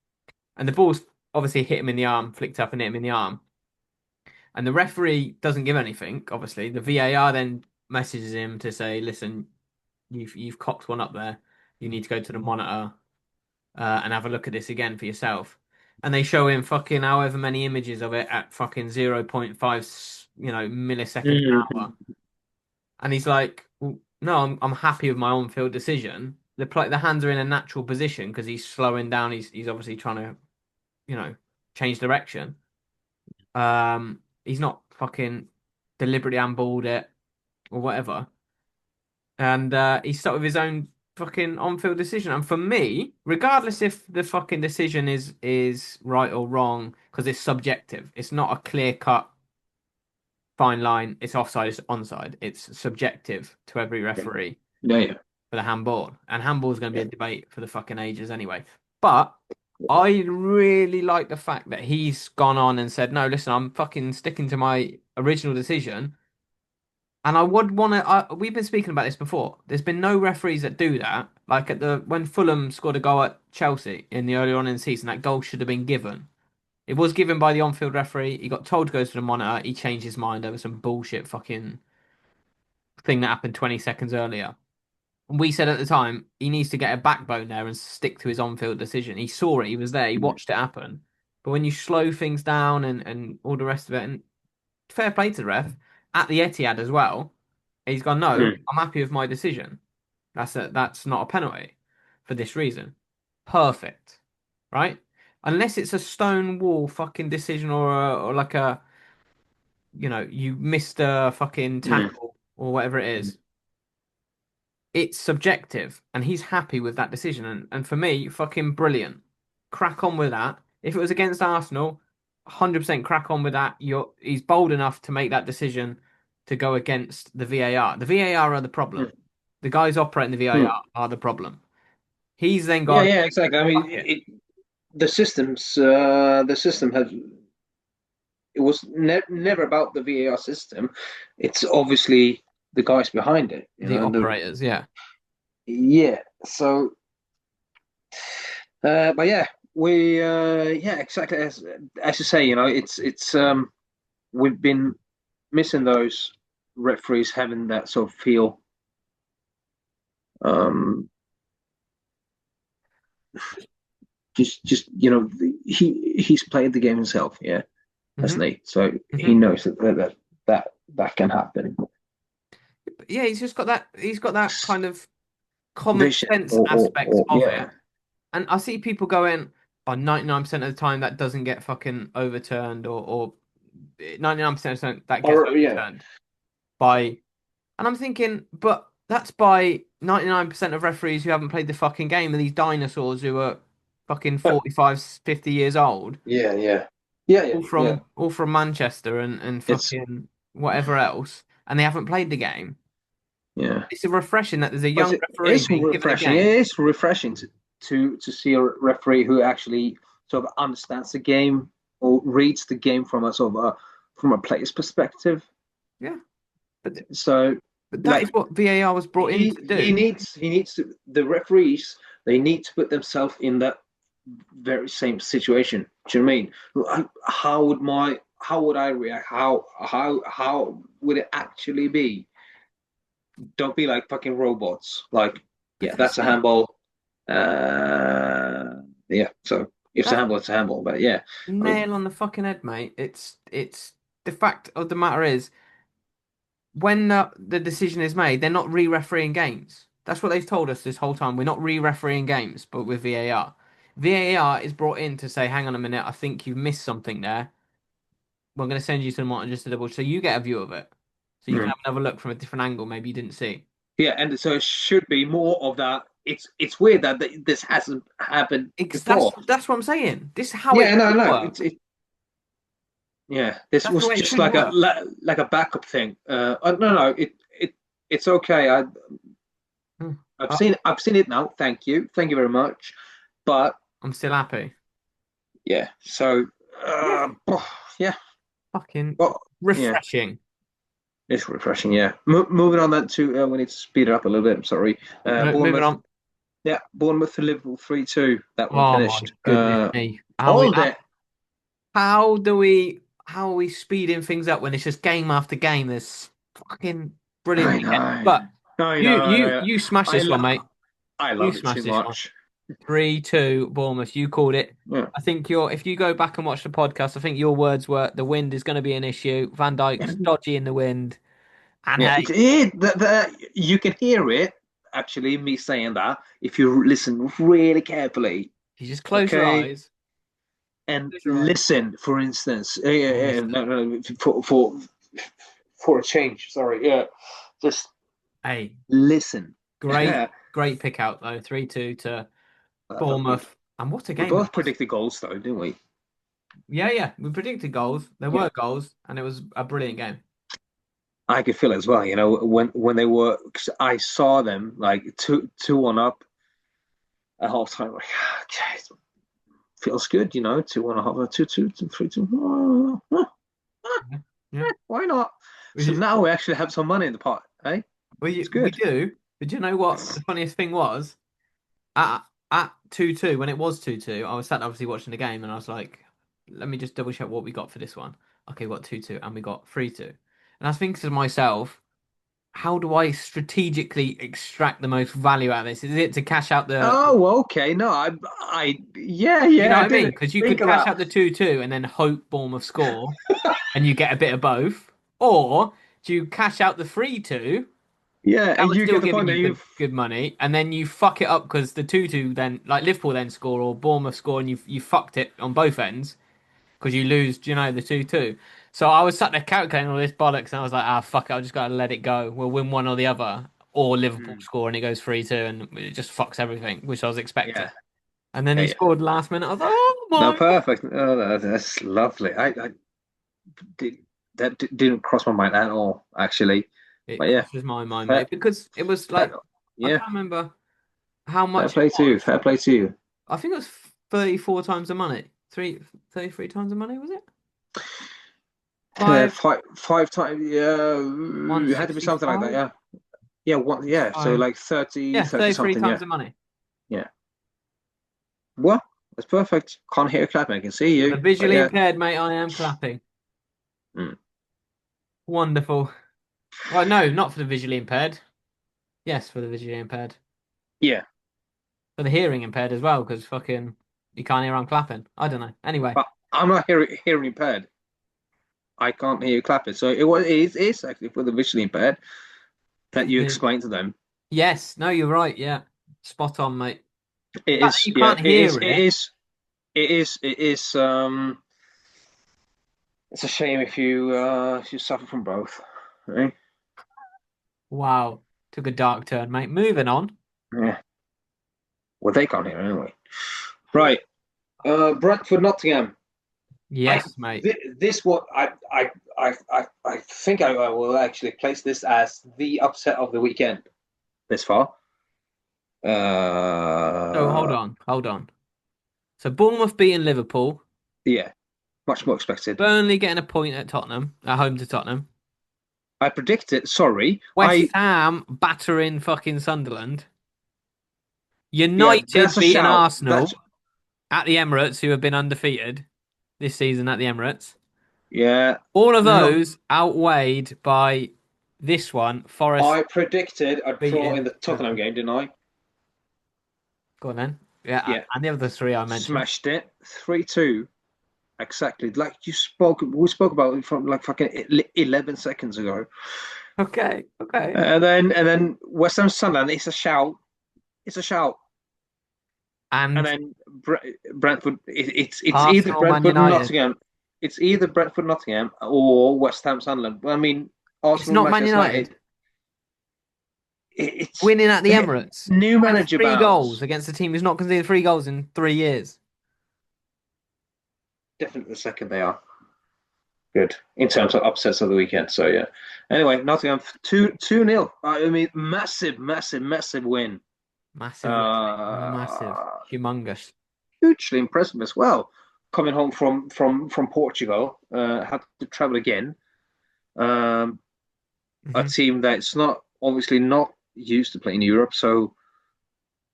Speaker 1: and the ball's obviously hit him in the arm, flicked up and hit him in the arm. And the referee doesn't give anything. Obviously, the VAR then messages him to say, "Listen, you've cocked one up there. You need to go to the monitor and have a look at this again for yourself." And they show him fucking however many images of it at fucking 0.5, milliseconds an hour.
Speaker 2: mm,
Speaker 1: And he's like, well, no, I'm happy with my on-field decision. The hands are in a natural position because he's slowing down. He's obviously trying to, change direction. He's not fucking deliberately handballed it or whatever. And he's stuck with his own fucking on-field decision. And for me, regardless if the fucking decision is right or wrong, because it's subjective, it's not a clear-cut fine line. It's offside, it's onside. It's subjective to every referee
Speaker 2: yeah, yeah,
Speaker 1: for the handball. And handball is going to be
Speaker 2: yeah.
Speaker 1: a debate for the fucking ages anyway. But I really like the fact that he's gone on and said, no, listen, I'm fucking sticking to my original decision. And I would want to. We've been speaking about this before. There's been no referees that do that. Like at the when Fulham scored a goal at Chelsea in the earlier on in the season, that goal should have been given. It was given by the on-field referee. He got told to go to the monitor. He changed his mind over some bullshit fucking thing that happened 20 seconds earlier. We said at the time he needs to get a backbone there and stick to his on-field decision. He saw it, he was there, he
Speaker 2: Mm,
Speaker 1: watched it happen. But when you slow things down and all the rest of it, and fair play to the ref at the Etihad as well, he's gone, no,
Speaker 2: mm,
Speaker 1: I'm happy with my decision. That's not a penalty for this reason. Perfect, right? Unless it's a stone wall fucking decision or like a you missed a fucking
Speaker 2: mm,
Speaker 1: tackle or whatever it is, it's subjective and he's happy with that decision and for me fucking brilliant, crack on with that. If it was against Arsenal, 100% crack on with that. He's bold enough to make that decision to go against the VAR are the
Speaker 2: mm,
Speaker 1: problem. The guys operating the
Speaker 2: mm.
Speaker 1: VAR are the problem. He's then
Speaker 2: Yeah,
Speaker 1: gone,
Speaker 2: yeah, exactly. I mean,
Speaker 1: fuck it.
Speaker 2: the system has it was never about the VAR system. It's obviously the guys behind it, you
Speaker 1: The
Speaker 2: know.
Speaker 1: operators, yeah.
Speaker 2: Yeah. So, but yeah, yeah, exactly as you say, you know, it's we've been missing those referees having that sort of feel. Um, just he's played the game himself, yeah,
Speaker 1: Hmm.
Speaker 2: hasn't he? So he
Speaker 1: Hmm.
Speaker 2: knows that can happen.
Speaker 1: Yeah, he's got that kind of common
Speaker 2: Vision
Speaker 1: sense aspect
Speaker 2: or
Speaker 1: of it.
Speaker 2: yeah.
Speaker 1: And I see people going, oh, 99% of the time that doesn't get fucking overturned or 99% of the time that gets
Speaker 2: Or yeah.
Speaker 1: overturned by, and I'm thinking, but that's by 99% of referees who haven't played the fucking game and these dinosaurs who are fucking 45, 50 years old,
Speaker 2: Yeah, yeah, yeah, yeah, yeah.
Speaker 1: all from Manchester and
Speaker 2: It's
Speaker 1: fucking whatever else, and they haven't played the game.
Speaker 2: yeah.
Speaker 1: It's a refreshing that there's a
Speaker 2: But
Speaker 1: young referee
Speaker 2: it's
Speaker 1: being given a
Speaker 2: refreshing. It
Speaker 1: game.
Speaker 2: is refreshing to see a referee who actually sort of understands the game or reads the game from a sort of from a player's perspective.
Speaker 1: Yeah, but
Speaker 2: So
Speaker 1: but that is
Speaker 2: like
Speaker 1: what VAR was brought in to do.
Speaker 2: he needs to, the referees, they need to put themselves in that very same situation. Do you know what I mean? How would I react? How would it actually be? Don't be like fucking robots. Like, yeah,
Speaker 1: Because
Speaker 2: that's a handball. Yeah, so if it's a
Speaker 1: that's
Speaker 2: handball, it's a handball. But yeah, I mean,
Speaker 1: nail on the fucking head, mate. It's the fact of the matter is when the decision is made, they're not re-refereeing games. That's what they've told us this whole time. We're not re-refereeing games, but with VAR. VAR is brought in to say, hang on a minute, I think you've missed something there. We're going to send you to the monitor just to double, so you get a view of it. So you can
Speaker 2: mm.
Speaker 1: have another look from a different angle, maybe you didn't see.
Speaker 2: Yeah, and so it should be more of that. It's weird that this hasn't happened before.
Speaker 1: That's what I'm saying. This is how it
Speaker 2: Yeah, no,
Speaker 1: should
Speaker 2: no.
Speaker 1: work.
Speaker 2: Yeah, this
Speaker 1: That's the
Speaker 2: was
Speaker 1: way it
Speaker 2: just
Speaker 1: should
Speaker 2: like
Speaker 1: work.
Speaker 2: like a backup thing. No, no, it's okay.
Speaker 1: Hmm.
Speaker 2: I've
Speaker 1: Oh,
Speaker 2: seen it now. Thank you very much. But
Speaker 1: I'm still happy.
Speaker 2: yeah, so
Speaker 1: Yeah.
Speaker 2: yeah,
Speaker 1: Fucking
Speaker 2: well, yeah,
Speaker 1: refreshing.
Speaker 2: it's refreshing. Yeah, moving on then to we need to speed it up a little bit. I'm sorry.
Speaker 1: Moving
Speaker 2: Bournemouth,
Speaker 1: on.
Speaker 2: yeah, Bournemouth to Liverpool 3-2. That one
Speaker 1: Oh my
Speaker 2: finished.
Speaker 1: goodness me.
Speaker 2: All day.
Speaker 1: How do we how are we speeding things up when it's just game after game? There's fucking brilliant
Speaker 2: I
Speaker 1: weekend.
Speaker 2: know,
Speaker 1: But
Speaker 2: I know, I know.
Speaker 1: you smash
Speaker 2: I
Speaker 1: this one,
Speaker 2: lo-
Speaker 1: mate.
Speaker 2: I
Speaker 1: You
Speaker 2: love it
Speaker 1: smash
Speaker 2: too
Speaker 1: this one.
Speaker 2: much.
Speaker 1: 3-2 Bournemouth. You called it.
Speaker 2: Yeah.
Speaker 1: I think your if you go back and watch the podcast, I think your words were the wind is going to be an issue. Van Dijk's dodgy in the wind. And
Speaker 2: Yeah,
Speaker 1: hey,
Speaker 2: you can hear it actually, me saying that, if you listen really carefully,
Speaker 1: you just close your
Speaker 2: okay,
Speaker 1: eyes.
Speaker 2: and
Speaker 1: Close your eyes.
Speaker 2: listen. For instance,
Speaker 1: Honestly.
Speaker 2: no, no, for a change. Sorry, yeah, just
Speaker 1: Hey,
Speaker 2: listen.
Speaker 1: great, great pick out though. 3-2 to
Speaker 2: we
Speaker 1: Bournemouth. And what a
Speaker 2: we
Speaker 1: game it
Speaker 2: both
Speaker 1: was.
Speaker 2: predicted goals though, didn't we?
Speaker 1: Yeah, yeah. We predicted goals. There
Speaker 2: Yeah,
Speaker 1: were goals, and it was a brilliant game.
Speaker 2: I could feel it as well. You know, when they were, 'cause I saw them like two one up at half time. Like, okay, feels good, you know, 2-1.5, 2-2, 3-2.
Speaker 1: Yeah. Yeah.
Speaker 2: Why not?
Speaker 1: Which
Speaker 2: So
Speaker 1: is
Speaker 2: now we actually have some money in the pot, eh? It's
Speaker 1: we
Speaker 2: good.
Speaker 1: do. But you know what the funniest thing was? At 2-2, when it was 2-2, I was sat obviously watching the game and I was like, let me just double check what we got for this one. Okay, we got 2-2 and we got 3-2. And I was thinking to myself, how do I strategically extract the most value out of this? Is it to cash out
Speaker 2: Oh, okay. No, yeah,
Speaker 1: you know
Speaker 2: yeah. I
Speaker 1: what I mean?
Speaker 2: didn't
Speaker 1: Because you
Speaker 2: think
Speaker 1: could
Speaker 2: of
Speaker 1: cash
Speaker 2: that.
Speaker 1: out the 2-2 and then hope Bournemouth score and you get a bit of both. Or do you cash out the 3-2?
Speaker 2: Yeah,
Speaker 1: That
Speaker 2: and
Speaker 1: was
Speaker 2: you
Speaker 1: still
Speaker 2: get the
Speaker 1: giving
Speaker 2: point that
Speaker 1: you
Speaker 2: you.
Speaker 1: good money, and then you fuck it up because the 2-2 then like Liverpool then score or Bournemouth score and you fucked it on both ends because you lose, you know, the 2-2. So I was sat there calculating all this bollocks and I was like, ah fuck it, I just gotta let it go. We'll win one or the other. Or Liverpool
Speaker 2: Mm,
Speaker 1: score and it goes 3-2 and it just fucks everything, which I was expecting.
Speaker 2: yeah,
Speaker 1: And then
Speaker 2: yeah,
Speaker 1: he
Speaker 2: yeah.
Speaker 1: scored last minute. I was like, oh
Speaker 2: No,
Speaker 1: my God.
Speaker 2: perfect. Oh, that's lovely. I did, didn't cross my mind at all, actually.
Speaker 1: It
Speaker 2: But yeah,
Speaker 1: crosses my mind,
Speaker 2: fair,
Speaker 1: mate, because it was
Speaker 2: fair,
Speaker 1: like I
Speaker 2: yeah,
Speaker 1: can't remember how
Speaker 2: fair
Speaker 1: much it
Speaker 2: play to you.
Speaker 1: was.
Speaker 2: Fair play to you.
Speaker 1: I think it was 34 times the money. 33 times the money, was it? Five,
Speaker 2: Five times. Yeah, it had to be something like that.
Speaker 1: 165?
Speaker 2: Yeah, yeah, one. Yeah, so
Speaker 1: Five.
Speaker 2: like 30,
Speaker 1: Yeah,
Speaker 2: 30
Speaker 1: 33
Speaker 2: something.
Speaker 1: times
Speaker 2: Yeah,
Speaker 1: the money.
Speaker 2: yeah. Well, that's perfect. Can't hear you clapping. I can see
Speaker 1: For the
Speaker 2: you. But
Speaker 1: visually
Speaker 2: yeah.
Speaker 1: impaired, mate, I am clapping.
Speaker 2: Mm.
Speaker 1: Wonderful. Well, no, not for the visually impaired. Yes, for the visually impaired.
Speaker 2: Yeah.
Speaker 1: For the hearing impaired as well, because fucking you can't hear I'm clapping. I don't know. Anyway,
Speaker 2: But I'm not hearing impaired. I can't hear you clapping. So it is actually for the visually impaired that you explain to them.
Speaker 1: yes, no, you're right. Yeah, spot on, mate. The
Speaker 2: It
Speaker 1: fact that
Speaker 2: is,
Speaker 1: you
Speaker 2: yeah,
Speaker 1: can't hear it.
Speaker 2: it is it's a shame if you suffer from both. Right?
Speaker 1: Wow, took a dark turn, mate. Moving on.
Speaker 2: Yeah. Well, they can't hear anyway. Right. Brentford Nottingham. I
Speaker 1: Yes, mate.
Speaker 2: this what I think I will actually place this as the upset of the weekend this far.
Speaker 1: So hold
Speaker 2: Uh,
Speaker 1: on, hold on. So Bournemouth beating Liverpool,
Speaker 2: yeah, much more expected.
Speaker 1: Burnley getting a point at Tottenham, at home to Tottenham.
Speaker 2: I predicted. Sorry,
Speaker 1: West Ham battering fucking Sunderland.
Speaker 2: yeah,
Speaker 1: United
Speaker 2: that's a
Speaker 1: beating
Speaker 2: shout. That's
Speaker 1: Arsenal at the Emirates, who have been undefeated this season at the Emirates.
Speaker 2: yeah.
Speaker 1: All of
Speaker 2: Not.
Speaker 1: those outweighed by this one, Forest
Speaker 2: I predicted a draw in
Speaker 1: beating
Speaker 2: the Tottenham
Speaker 1: Everton.
Speaker 2: game, didn't I?
Speaker 1: Go on then. Yeah,
Speaker 2: Yeah,
Speaker 1: and the other three I mentioned.
Speaker 2: smashed it. 3-2. Exactly. Like we spoke about it from like fucking 11 seconds ago.
Speaker 1: Okay, okay.
Speaker 2: And then West Ham Sunderland, it's a shout. It's a shout. And
Speaker 1: And
Speaker 2: then Brentford, it's either
Speaker 1: Arsenal, Man
Speaker 2: Brentford
Speaker 1: United.
Speaker 2: Nottingham, it's either Brentford Nottingham or West Ham Sunderland. I mean,
Speaker 1: It's
Speaker 2: Arsenal
Speaker 1: not Man
Speaker 2: Manchester
Speaker 1: United
Speaker 2: United. It's
Speaker 1: winning at the
Speaker 2: they
Speaker 1: Emirates
Speaker 2: new
Speaker 1: by
Speaker 2: manager
Speaker 1: 3 goals
Speaker 2: bounce.
Speaker 1: against a team who's not conceded 3 goals in 3 years.
Speaker 2: Definitely the second they are good in terms of upsets of the weekend. So yeah. Anyway, Nottingham 2-0. I mean, massive win.
Speaker 1: Massive win, mate. Massive.
Speaker 2: Uh,
Speaker 1: Humongous.
Speaker 2: hugely impressive as well. Coming home from Portugal, had to travel again. Um, a
Speaker 1: Hmm.
Speaker 2: team that's not obviously not used to playing in Europe. So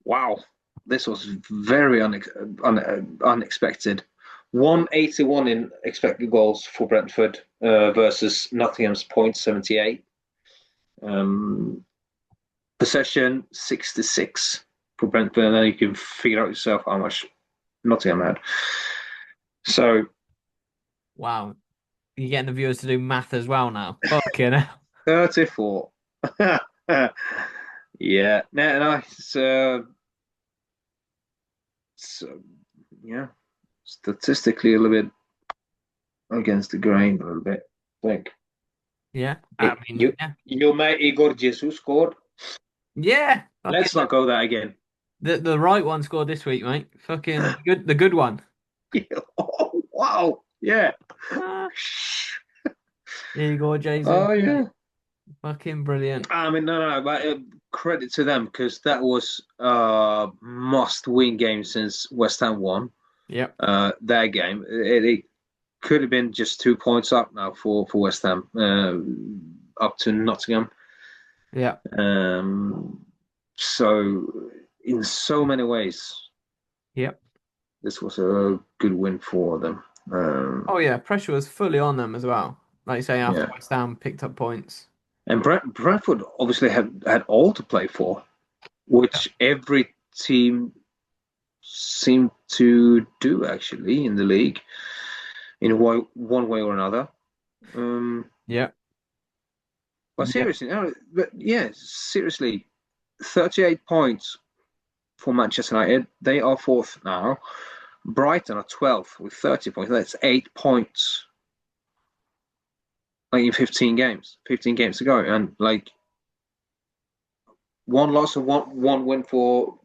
Speaker 2: wow, this was very unexpected. 181 in expected goals for Brentford versus Nottingham's point 78. Um, Possession 66 for Brentford, and then you can figure out yourself how much Nottingham had. So
Speaker 1: Wow. You're getting the viewers to do math as well now. Fucking hell.
Speaker 2: 34. Yeah, no, it's yeah, statistically a little bit against the grain, a little bit. I think
Speaker 1: Yeah. I mean,
Speaker 2: you
Speaker 1: yeah.
Speaker 2: you mate Igor Jesus scored.
Speaker 1: Yeah. Fucking
Speaker 2: Let's not go there again.
Speaker 1: the right one scored this week, mate. Fucking good, the good one.
Speaker 2: Oh wow, yeah.
Speaker 1: Ah, Igor Jesus,
Speaker 2: Oh
Speaker 1: mate.
Speaker 2: yeah.
Speaker 1: Fucking brilliant.
Speaker 2: I mean, no, but credit to them because that was a must-win game since West Ham won
Speaker 1: Yep.
Speaker 2: their game. It could have been just 2 points up now for West Ham, up to Nottingham.
Speaker 1: Yep.
Speaker 2: Um, so in so many ways,
Speaker 1: Yep.
Speaker 2: this was a good win for them.
Speaker 1: Oh yeah, pressure was fully on them as well. Like you say, after
Speaker 2: Yeah,
Speaker 1: West Ham picked up points.
Speaker 2: and Brentford obviously had all to play for,
Speaker 1: Yep.
Speaker 2: which every team seemed to do actually in the league in one way or another. Um,
Speaker 1: Yep.
Speaker 2: but
Speaker 1: Yep.
Speaker 2: seriously, no, but yeah, seriously, 38 points for Manchester United. They are fourth now. Brighton are 12th with 30 points. That's 8 points like in 15 games to go. And like one loss and one win for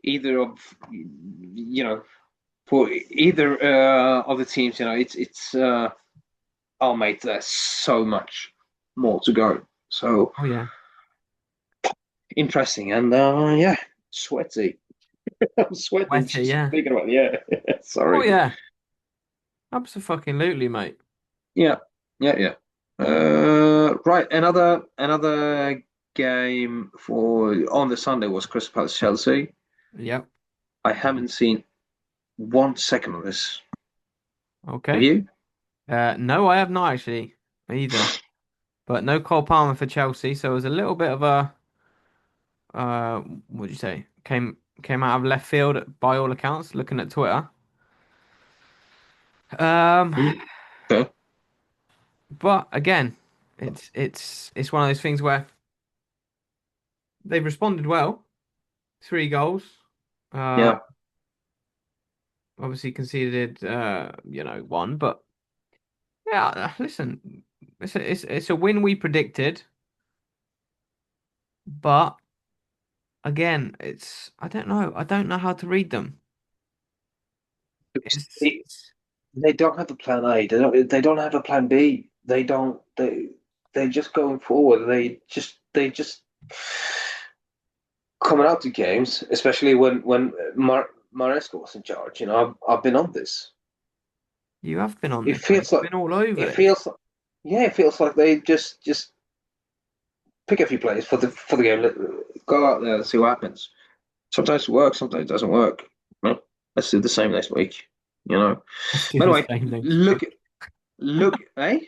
Speaker 2: either of, for either of the teams, it's oh mate, there's so much more to go. So
Speaker 1: Oh yeah.
Speaker 2: interesting and yeah, sweaty. I'm sweating
Speaker 1: Wetter,
Speaker 2: just
Speaker 1: yeah.
Speaker 2: thinking about it. Yeah.
Speaker 1: Oh
Speaker 2: Sorry.
Speaker 1: yeah. Absolutely, mate.
Speaker 2: Yeah, yeah. Right, another game for on the Sunday was Crystal Palace Chelsea.
Speaker 1: Yep.
Speaker 2: I haven't seen 1 second of this. Have
Speaker 1: Okay.
Speaker 2: you?
Speaker 1: No, I have not actually either. But no Cole Palmer for Chelsea, so it was a little bit of a what do you say? Came out of left field by all accounts, looking at Twitter. Um,
Speaker 2: Mm. Okay.
Speaker 1: but again, it's one of those things where they've responded well. 3 goals. Uh,
Speaker 2: Yeah.
Speaker 1: obviously conceded one, but yeah, listen, it's a win we predicted, but again, I don't know how to read them. It's
Speaker 2: They don't have a plan A. They don't have a plan B. They're just going forward. They just coming out to games, especially when Maresca was in charge. I've been on this.
Speaker 1: you have been on
Speaker 2: It
Speaker 1: this, mate.
Speaker 2: feels
Speaker 1: You've
Speaker 2: like
Speaker 1: been all over
Speaker 2: it
Speaker 1: this.
Speaker 2: feels like yeah, it feels like they just pick a few players for the game. Go out there and see what happens. Sometimes it works, sometimes it doesn't work. Well, let's do the same next week. You know.
Speaker 1: Let's do
Speaker 2: By the
Speaker 1: the
Speaker 2: way,
Speaker 1: same next
Speaker 2: look
Speaker 1: week.
Speaker 2: look, eh?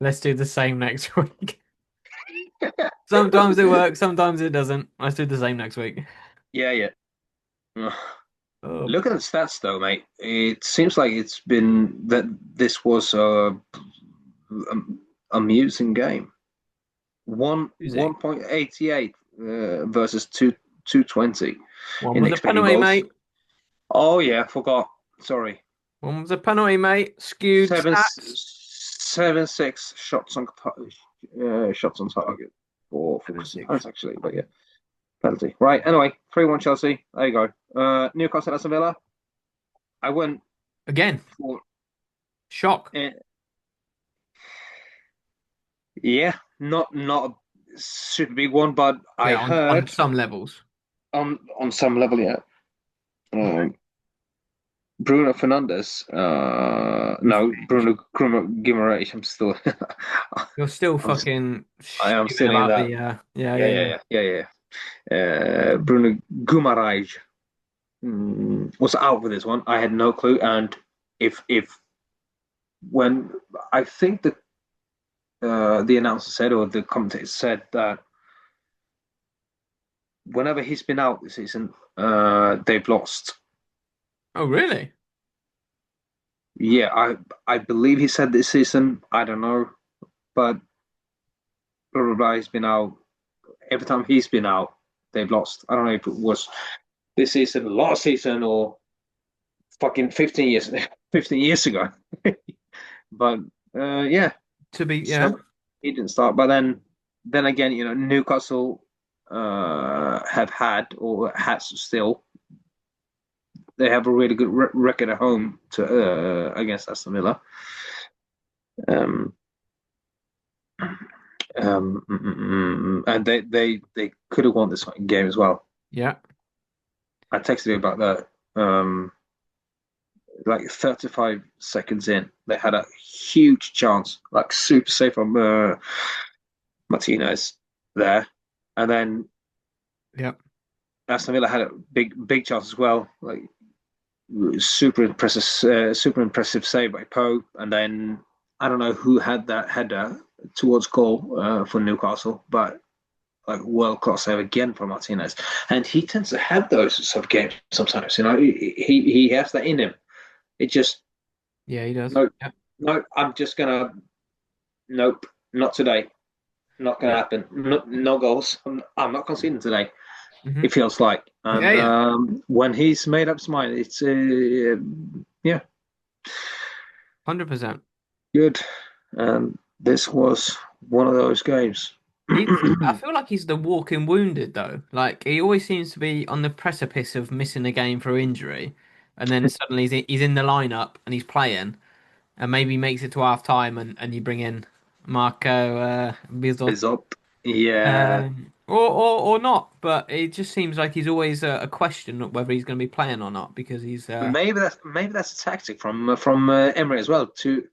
Speaker 1: Let's do the same next week. Sometimes it works, sometimes it doesn't. Let's do the same next week.
Speaker 2: Yeah, yeah. Ugh.
Speaker 1: Oh,
Speaker 2: Look at the stats, though, mate. It seems like it's been that this was a amusing game.
Speaker 1: music.
Speaker 2: 1.88 versus 220
Speaker 1: One
Speaker 2: in
Speaker 1: was a
Speaker 2: expected
Speaker 1: penalty,
Speaker 2: goals.
Speaker 1: mate.
Speaker 2: Oh yeah, forgot. Sorry.
Speaker 1: One was a penalty, mate. Skewed
Speaker 2: Seven
Speaker 1: stats.
Speaker 2: 7-6 shots on target for
Speaker 1: Seven
Speaker 2: Crystal
Speaker 1: six.
Speaker 2: Palace actually, but yeah, penalty. Right. Anyway, 3-1 Chelsea. There you go. Newcastle Aston Villa. I went
Speaker 1: Again,
Speaker 2: for
Speaker 1: shock.
Speaker 2: uh, yeah, not a super big one, but I
Speaker 1: Yeah, on
Speaker 2: heard
Speaker 1: some levels.
Speaker 2: on some level, yeah. Um, Bruno Fernandes. No,
Speaker 1: Finished.
Speaker 2: Bruno Guimaraes. I'm still.
Speaker 1: You're still
Speaker 2: I'm.
Speaker 1: fucking
Speaker 2: I am
Speaker 1: stewing
Speaker 2: still in
Speaker 1: about
Speaker 2: that.
Speaker 1: the yeah,
Speaker 2: Yeah,
Speaker 1: yeah,
Speaker 2: yeah,
Speaker 1: yeah.
Speaker 2: yeah, yeah, yeah. Bruno Guimaraes was out for this one. I had no clue, and if when I think the announcer said or the commentator said that whenever he's been out this season, they've lost.
Speaker 1: Oh, really?
Speaker 2: Yeah, I believe he said this season. I don't know, but blah blah blah. He's been out every time he's been out. They've lost. I don't know if it was this season, last season, or fucking 15 years 15 years ago. But yeah,
Speaker 1: To be, yeah.
Speaker 2: so he didn't start. But then again, Newcastle have had or has still they have a really good record at home to against Aston Villa. Um, and they could have won this game as well.
Speaker 1: Yeah.
Speaker 2: I texted you about that. Like 35 seconds in, they had a huge chance, like super safe from Martinez there, and then
Speaker 1: Yeah.
Speaker 2: Aston Villa had a big chance as well, like super impressive save by Poe, and then I don't know who had that header towards goal for Newcastle, but like world class save again from Martinez, and he tends to have those sort of games sometimes. He has that in him. It just
Speaker 1: Yeah, he does.
Speaker 2: no,
Speaker 1: Yeah.
Speaker 2: no. I'm just gonna nope, not today. Not gonna
Speaker 1: Yeah.
Speaker 2: happen. No, no goals. I'm not conceding today.
Speaker 1: Hmm.
Speaker 2: It feels like,
Speaker 1: Yeah,
Speaker 2: and
Speaker 1: yeah.
Speaker 2: when he's made up his mind, it's yeah,
Speaker 1: 100%.
Speaker 2: good. And this was one of those games.
Speaker 1: I feel like he's the walking wounded though. Like he always seems to be on the precipice of missing a game through injury, and then suddenly he's in the lineup and he's playing, and maybe makes it to half time, and you bring in Marco Bizot,
Speaker 2: Is up. Yeah,
Speaker 1: or not. But it just seems like he's always a question of whether he's going to be playing or not because he's
Speaker 2: maybe that's a tactic from Emery as well to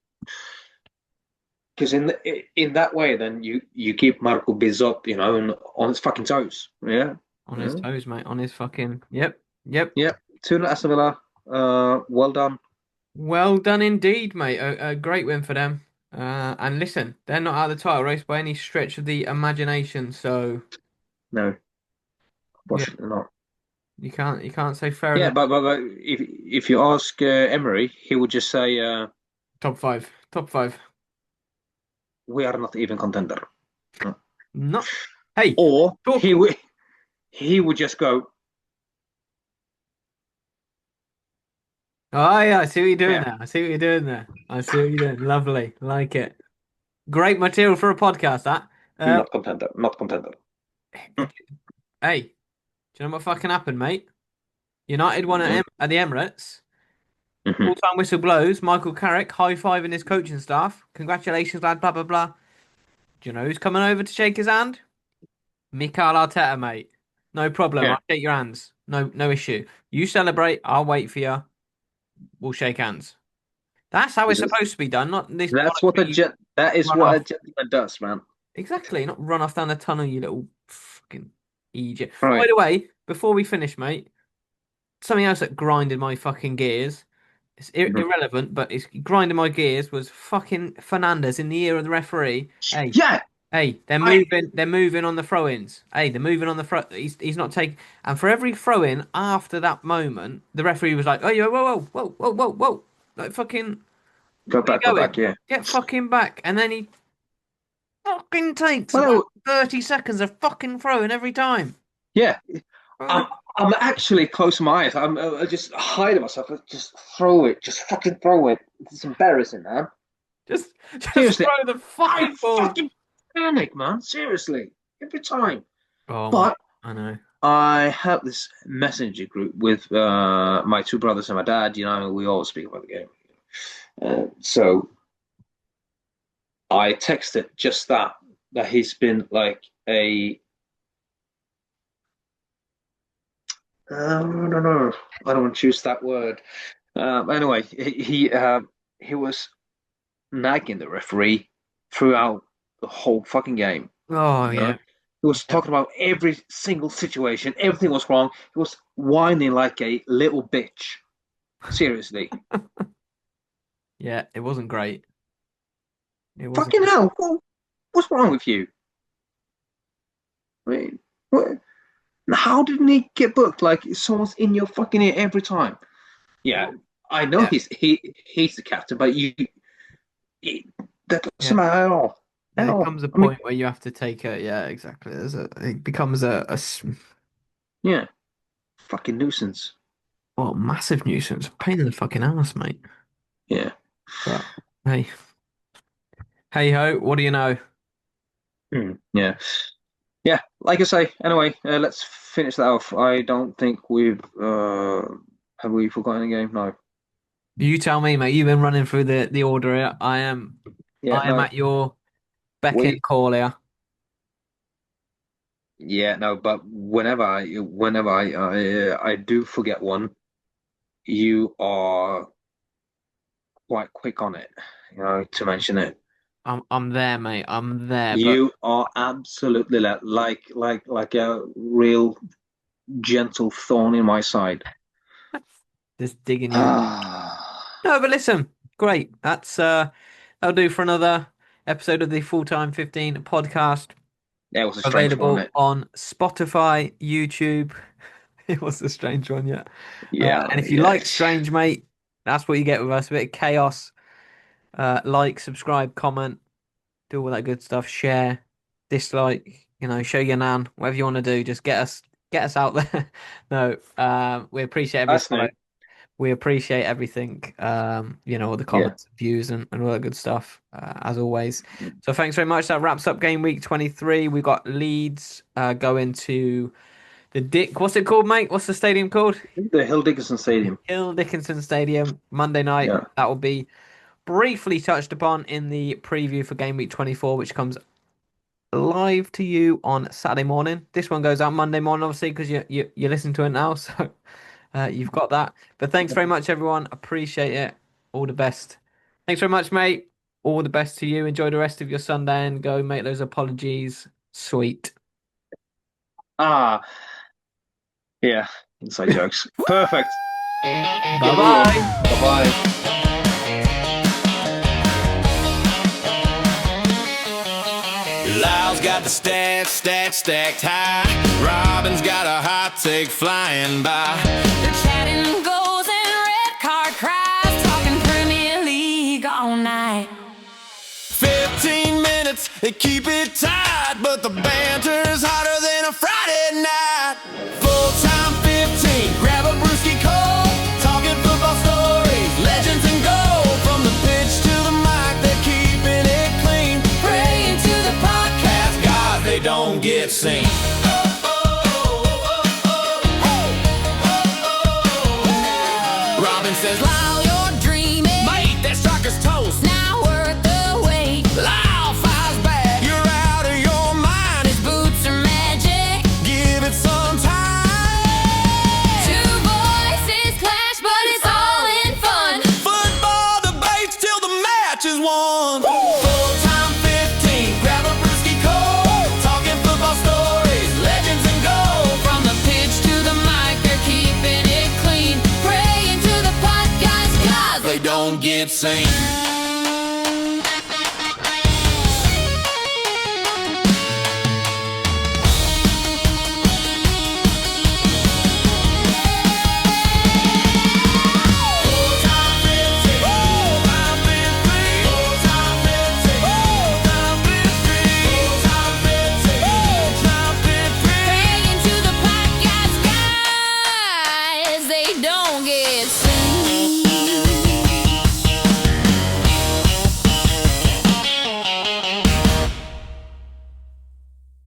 Speaker 2: because in that way then you keep Marco Bizot on his fucking toes. Yeah,
Speaker 1: on his
Speaker 2: yeah,
Speaker 1: toes, mate. On his fucking yep, yep.
Speaker 2: yeah. 2-0 Aston Villa. Well done.
Speaker 1: Well done indeed, mate. A great win for them. And listen, they're not out of the title race by any stretch of the imagination. So
Speaker 2: No,
Speaker 1: yeah,
Speaker 2: unfortunately not.
Speaker 1: you can't say fair
Speaker 2: Yeah,
Speaker 1: enough.
Speaker 2: but if you ask Emery, he would just say
Speaker 1: Top five, top five.
Speaker 2: we are not even contender.
Speaker 1: Not. Hey,
Speaker 2: Or
Speaker 1: talk.
Speaker 2: he would just go,
Speaker 1: Oh yeah, I see what you're doing
Speaker 2: yeah,
Speaker 1: there. I see what you're doing there. I see what you're doing. Lovely, like it. Great material for a podcast. That. Uh,
Speaker 2: not contender, not contender.
Speaker 1: hey, do you know what fucking happened, mate? United won at,
Speaker 2: Mm,
Speaker 1: at the Emirates.
Speaker 2: Hmm.
Speaker 1: Full-time whistle blows. Michael Carrick high-fiving his coaching staff. Congratulations, lad, blah, blah, blah. Do you know who's coming over to shake his hand? Mikel Arteta, mate. No problem.
Speaker 2: Yeah.
Speaker 1: I'll shake your hands. No issue. You celebrate. I'll wait for you. We'll shake hands. That's how it's supposed to be done, not this
Speaker 2: That's
Speaker 1: bollocks
Speaker 2: what
Speaker 1: where
Speaker 2: a
Speaker 1: you
Speaker 2: gent. That is
Speaker 1: run
Speaker 2: what a
Speaker 1: off.
Speaker 2: gentleman does, man.
Speaker 1: Exactly, not run off down the tunnel, you little fucking idiot.
Speaker 2: All
Speaker 1: By
Speaker 2: right.
Speaker 1: the way, before we finish, mate, something else that grinded my fucking gears. It's
Speaker 2: Mhm.
Speaker 1: irrelevant, but it's grinding my gears was fucking Fernandez in the ear of the referee. Hey,
Speaker 2: Yeah,
Speaker 1: hey, they're
Speaker 2: I
Speaker 1: moving. They're moving on the throw-ins. Hey, they're moving on the throw. He's not taking. And for every throw-in after that moment, the referee was like, "Oh, yeah, whoa, whoa, whoa, whoa, whoa, whoa!" Like fucking,
Speaker 2: go
Speaker 1: where you
Speaker 2: back, go back.
Speaker 1: going?
Speaker 2: Yeah.
Speaker 1: Get fucking back. And then he fucking takes about
Speaker 2: Well,
Speaker 1: 30 seconds of fucking throwing every time.
Speaker 2: yeah.
Speaker 1: Oh,
Speaker 2: I'm actually closing my eyes. I just hiding myself. I just throw it. Just fucking throw it. It's embarrassing, man.
Speaker 1: just
Speaker 2: Seriously,
Speaker 1: throw the
Speaker 2: I
Speaker 1: fucking ball.
Speaker 2: fucking panic, man. Seriously, every time.
Speaker 1: Oh, mate,
Speaker 2: But
Speaker 1: I know.
Speaker 2: I have this messenger group with my two brothers and my dad. You know, we all speak about the game. So I texted just that he's been like a no, no, no. I don't want to choose that word. Anyway, he was nagging the referee throughout the whole fucking game.
Speaker 1: Oh,
Speaker 2: You know,
Speaker 1: yeah.
Speaker 2: he was
Speaker 1: Yeah.
Speaker 2: talking about every single situation. Everything was wrong. He was whining like a little bitch. Seriously,
Speaker 1: Yeah, it wasn't great. It wasn't
Speaker 2: fucking
Speaker 1: great.
Speaker 2: hell. What's wrong with you? I mean, what, how didn't he get booked? Like someone's in your fucking ear every time. Yeah,
Speaker 1: Well,
Speaker 2: I know
Speaker 1: yeah,
Speaker 2: he's the captain, but he that doesn't
Speaker 1: yeah.
Speaker 2: matter at all. At
Speaker 1: There
Speaker 2: all.
Speaker 1: comes a
Speaker 2: I mean,
Speaker 1: point where you have to take a, yeah, exactly. It becomes
Speaker 2: yeah, fucking nuisance.
Speaker 1: well, massive nuisance. Pain in the fucking ass, mate.
Speaker 2: Yeah.
Speaker 1: But hey, hey ho, what do you know?
Speaker 2: Yeah. Yeah. Like I say, anyway, let's finish that off. I don't think we've have we forgotten a game? No.
Speaker 1: You tell me, mate. You've been running through the order here.
Speaker 2: Yeah,
Speaker 1: I am
Speaker 2: no.
Speaker 1: at your beck and
Speaker 2: We
Speaker 1: call here.
Speaker 2: yeah, no, but whenever I do forget one, you are quite quick on it, you know, to mention it.
Speaker 1: I'm there, mate. I'm there. But
Speaker 2: You are absolutely like a real gentle thorn in my side.
Speaker 1: just digging you.
Speaker 2: Ah,
Speaker 1: No, but listen, great. That'll do for another episode of the Full-Time 15 podcast.
Speaker 2: that was a strange one,
Speaker 1: Available
Speaker 2: wasn't
Speaker 1: on Spotify, YouTube. It was a strange one, yeah.
Speaker 2: it? Yeah,
Speaker 1: And if you
Speaker 2: yeah.
Speaker 1: like Strange, mate, that's what you get with us. A bit of chaos. Like, subscribe, comment, do all that good stuff. Share, dislike, show your nan, whatever you want to do. Just get us out there. No, we appreciate every
Speaker 2: That's
Speaker 1: follow.
Speaker 2: new.
Speaker 1: We appreciate everything, all the
Speaker 2: Yeah.
Speaker 1: comments, views, and all that good stuff, as always. So thanks very much. That wraps up game week 23. We got Leeds going to the Dick. What's it called, mate? What's the stadium called?
Speaker 2: The Hill Dickinson Stadium.
Speaker 1: Hill Dickinson Stadium, Monday night.
Speaker 2: Yeah.
Speaker 1: That will be briefly touched upon in the preview for game week 24, which comes live to you on Saturday morning. This one goes out Monday morning, obviously, because you're listening to it now. So you've got that. But thanks very much, everyone. Appreciate it. All the best. Thanks very much, mate. All the best to you. Enjoy the rest of your Sunday and go make those apologies. Sweet.
Speaker 2: Ah, yeah. Inside jokes. Perfect.
Speaker 1: Bye
Speaker 2: Get well.
Speaker 1: bye.
Speaker 2: Bye bye.
Speaker 3: Lyle's got the stacked high. Robin's got a hot take flying by.
Speaker 4: The chatting goes and red card cries, talking Premier League all night.
Speaker 3: 15 minutes, they keep it tight, but the banter's hotter than a Friday night. Full-time 15, grab a brewski cold, talking football stories, legends and gold. From the pitch to the mic, they're keeping it clean.
Speaker 4: Praying to the podcast,
Speaker 3: God, they don't get seen. Robin says, Lyle, you're insane.